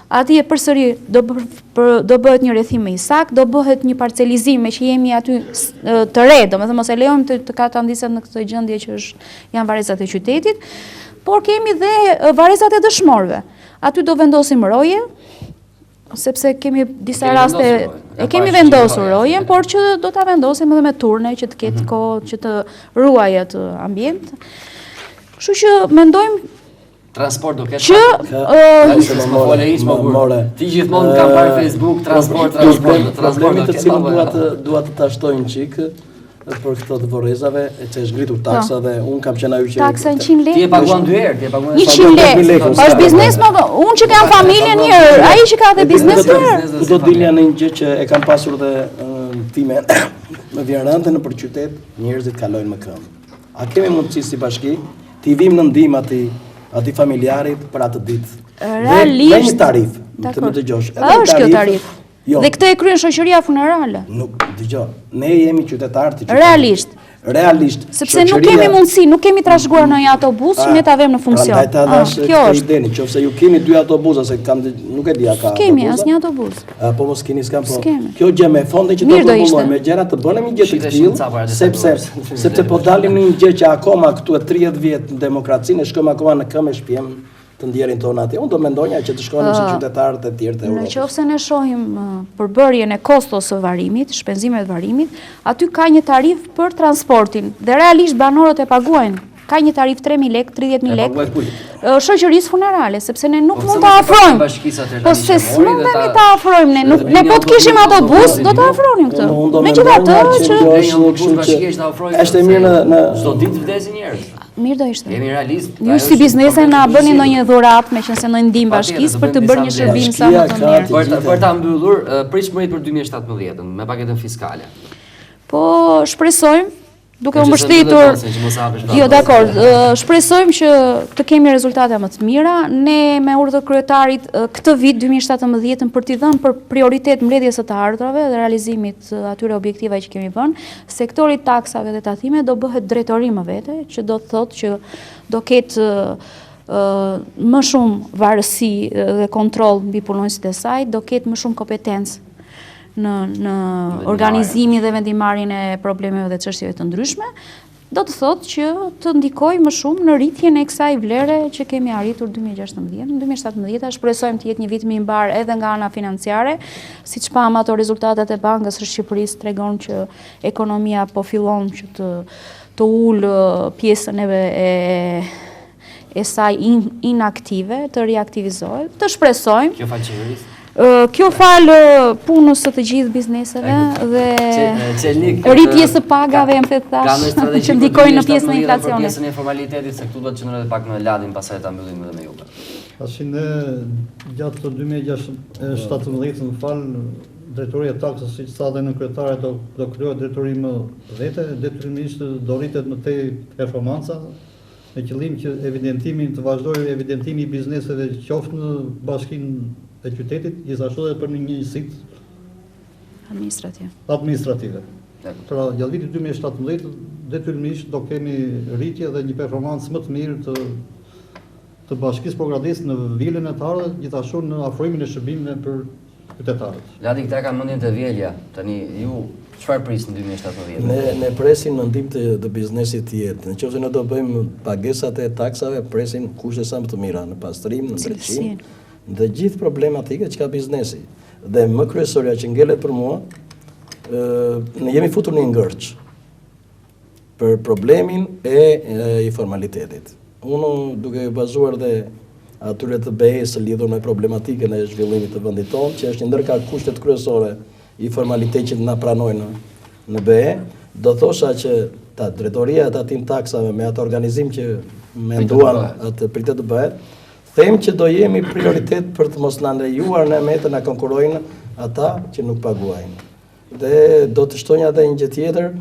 atje përsëri do bëhet një rrethim me isak, do bëhet një parcelizim me që jemi aty të re, domethënë mos e lejojmë të katandiset në këtë gjendje që janë varrezat e qytetit, por kemi dhe varrezat e dëshmorëve. Aty do vendosim roje, sepse kemi disa raste kemi vendosur rojen, por që do ta vendosim edhe me turne që të ketë kohë që të ruajë atë ambient. Kështu që mendojmë transport do ketë. Ti gjithmonë kam parë Facebook, transport. Problemet të cilën dua të tashtojnë çik për këto të varrezave, e që është ngritur taksa dhe unë kam qenë ajo që... Taksa 100 lekë? Ti e paguan 2 herë, ti e paguan 100 lekë. Është biznes më, unë që kam familje njërë, ai që ka dhe biznes njërë. U do dilja në një gjë që e kam pasur dhe time, më vjen rëndë në për qytet, njerëzit kalojnë më këmbë. A kemi mundësi si bashki, ti vim në ndihmë ati familjarit për atë ditë. Realisht. Dhe një tarif, të më dëgjosh. Është kjo tarif. Dhe këtë e kryen shoqëria funerale. Nuk, dëgjoj, ne jemi qytetarë të qytetit. Realisht. Sepse nuk kemi mundësi, nuk kemi trashëguar në një autobus që ne ta vëmë në funksion. Kjo është. Nëse ju keni 2 autobusa, se nuk e di a ka. Kemi asnjë autobus. Po mos keni s'kam po. Kjo gjë me fonde që do të punuar me gjëra të bënem një gjë të tillë, sepse po dalim në një gjë që akoma këtu e 30 vjet në demokracinë shkojmë akoma në këmbë shpjem të ndjerin tonë atje. Unë do mendonja që të shkonim si qytetarët e tjerë të Europës. Nëse ne shohim përbërjen e kostos së varimit, shpenzimeve të varimit, aty ka një tarif për transportin dhe realisht banorët e paguajnë. Ka një tarif 3.000 lekë, 30.000 lekë shoqërisë funerale, sepse ne nuk mund ta afrojmë. Po se s'mundemi ta afrojmë ne. Ne po të kishim autobus, do ta afronim këtë. Megjithatë që është mirë në çdo ditë vdesin njerëz. Mirë do ishte. Jemi realist. Ju si biznese na bëni ndonjë dhuratë me qenë se ndonjë ndihmë bashkisë për të bërë një shërbim sa më të mirë. Për ta mbyllur pritshmëritë për 2017 me paketën fiskale. Po shpresojmë duke u mbështetur. Jo, dakor, shpresojmë që të kemi rezultate më të mira. Ne me urdhër kryetarit këtë vit 2017 për t'i dhënë për prioritet mbledhjes së të ardhrave dhe realizimit atyre objektivave që kemi vënë, sektori taksave dhe tatimeve do bëhet drejtori më vete, që do të thotë që do ketë më shumë varësi dhe kontroll mbi punonjësit e saj, do ketë më shumë kompetencë në organizimin dhe vendimarrjen e problemeve dhe çështjeve të ndryshme, do të thotë që të ndikojë më shumë në rritjen e kësaj vlere që kemi arritur 2016. Në 2017 shpresojmë të jetë një vit më i mbar edhe nga ana financiare, siç pam ato rezultatet e Bankës së Shqipërisë tregon që ekonomia po fillon që të ulë pjesën e saj inaktive, të reaktivizohet. Të shpresojmë. Kjo fal qeverisë. Kjo falë punës së të gjithë bizneseve dhe rritjes së pagave më thash që ndikojnë në pjesën e inflacionit. Pjesën e formalitetit se këtu do të qëndrojë pak në ladin pastaj ta mbyllim edhe me juve. Tashin ne gjatë të 2017 më fal drejtoria e taksës, siç tha dhe në kryetare, do krijohet drejtori më vete, detyrimisht do rritet më tej performanca me qëllim që të vazhdojë evidentimi i bizneseve qoftë në bashkinë e qytetit, gjithashtu edhe për një njësitë administrative. Pra, gjatë vitit 2017, detyrimisht do kemi rritje dhe një performancë më të mirë të bashkisë Progrades në vilën e të ardhme, gjithashtu në afrojimin e shërbimeve për qytetarët. Ladi, këta ka mendjen të vjelja. Tani ju çfarë prisni në 2017? Ne presim mendim të biznesit të jetë. Nëse ne do bëjmë pagesat e taksave, presim kushte sa më të mira në pastrim, në ndriçim, dhe gjithë problematike që ka biznesi. Dhe më kryesorja që ngelet për mua, ne jemi futur në ngërç për problemin e informalitetit. Unë duke bazuar dhe atyre të BE-s lidhur me problematikën e zhvillimit të vendit tonë, që është një ndër kushtet kryesore i formalitetit që na pranojnë në BE, do thosha që drejtoria e tatim taksave me atë organizim që menduan atë pritet të bëhet, them që do jemi prioritet për të mos na lejuar në me të na konkurrojnë ata që nuk paguajnë. Dhe do të shtonja edhe një gjë tjetër,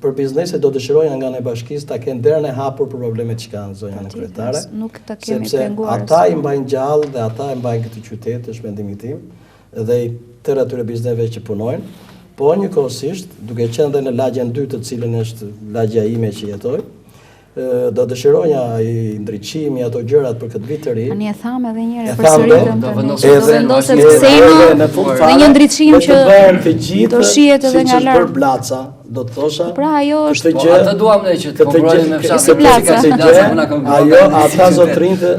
për bizneset do dëshiroja nga në bashkisë ta kenë derën e hapur për problemet që kanë zonja në kryetare, sepse ata i mbajnë gjallë dhe ata i mbajnë këtë qytet, është mendimi tim, dhe i tërë atyre bizneseve që punojnë, po njëkohësisht, duke qenë dhe në lagjen 2 të cilën është lagja ime që jetoj, do dëshiroja i ndriçimi ato gjërat për këtë vit të ri. Tani e tham edhe një herë përsëritëm. Do vendoset Kseno dhe një ndriçim që do shihet edhe nga larg. Për Blaca, do të thosha. Pra ajo është atë duam ne që të konkurrojmë me fshatin. Ajo ata zotrinjtë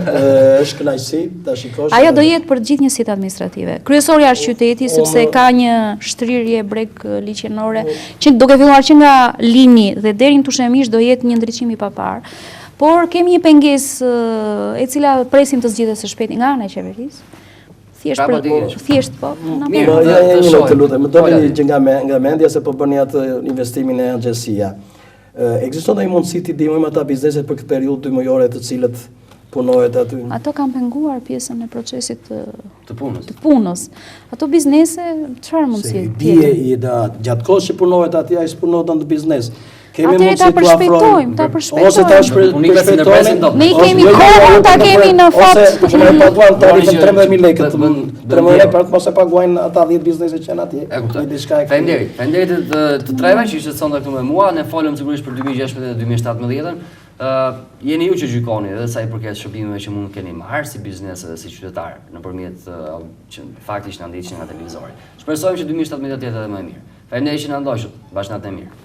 është kënaqësi ta shikosh. Ajo do jetë për gjithë njësitë administrative. Kryesorja është qyteti sepse ka një shtrirje breg liçenore që duke filluar që nga Lini dhe deri në Tushemish do jetë një ndriçim i papar. Por kemi një pengesë e cila presim të zgjidhet së shpejti nga ana e qeverisë. Thjesht po. Mirë, të lutem, më doli që nga mendja se po bëni atë investimin e agjencia. Ekziston ndonjë mundësi të ndihmojmë ata bizneset për këtë periudhë 2 mujore të cilët punohet aty? Ato kanë penguar pjesën e procesit të punës. Ato biznese, çfarë mundësi tjetër? Bie gjatë kohës që punohet aty, ai s'punohet në biznes. Atëre ta përshpejtojmë, ose ta shpejtojmë. Ne kemi kohën ta kemi në fat. Ose ne paguajmë tarifën 13.000 lekë. 13.000 lekë për të mos e paguajnë ata 10 biznese që janë atje. Faleminderit të treve që ishte sonda këtu me mua. Ne folëm sigurisht për 2016 dhe 2017. Jeni ju që gjykoni edhe sa i përket shërbimeve që mund të keni marrë si biznes dhe si qytetar nëpërmjet që faktikisht na ndiqni nga televizori. Shpresojmë që 2017 të jetë edhe më e mirë. Faleminderit që na ndoqët. Bashkënatë e mirë.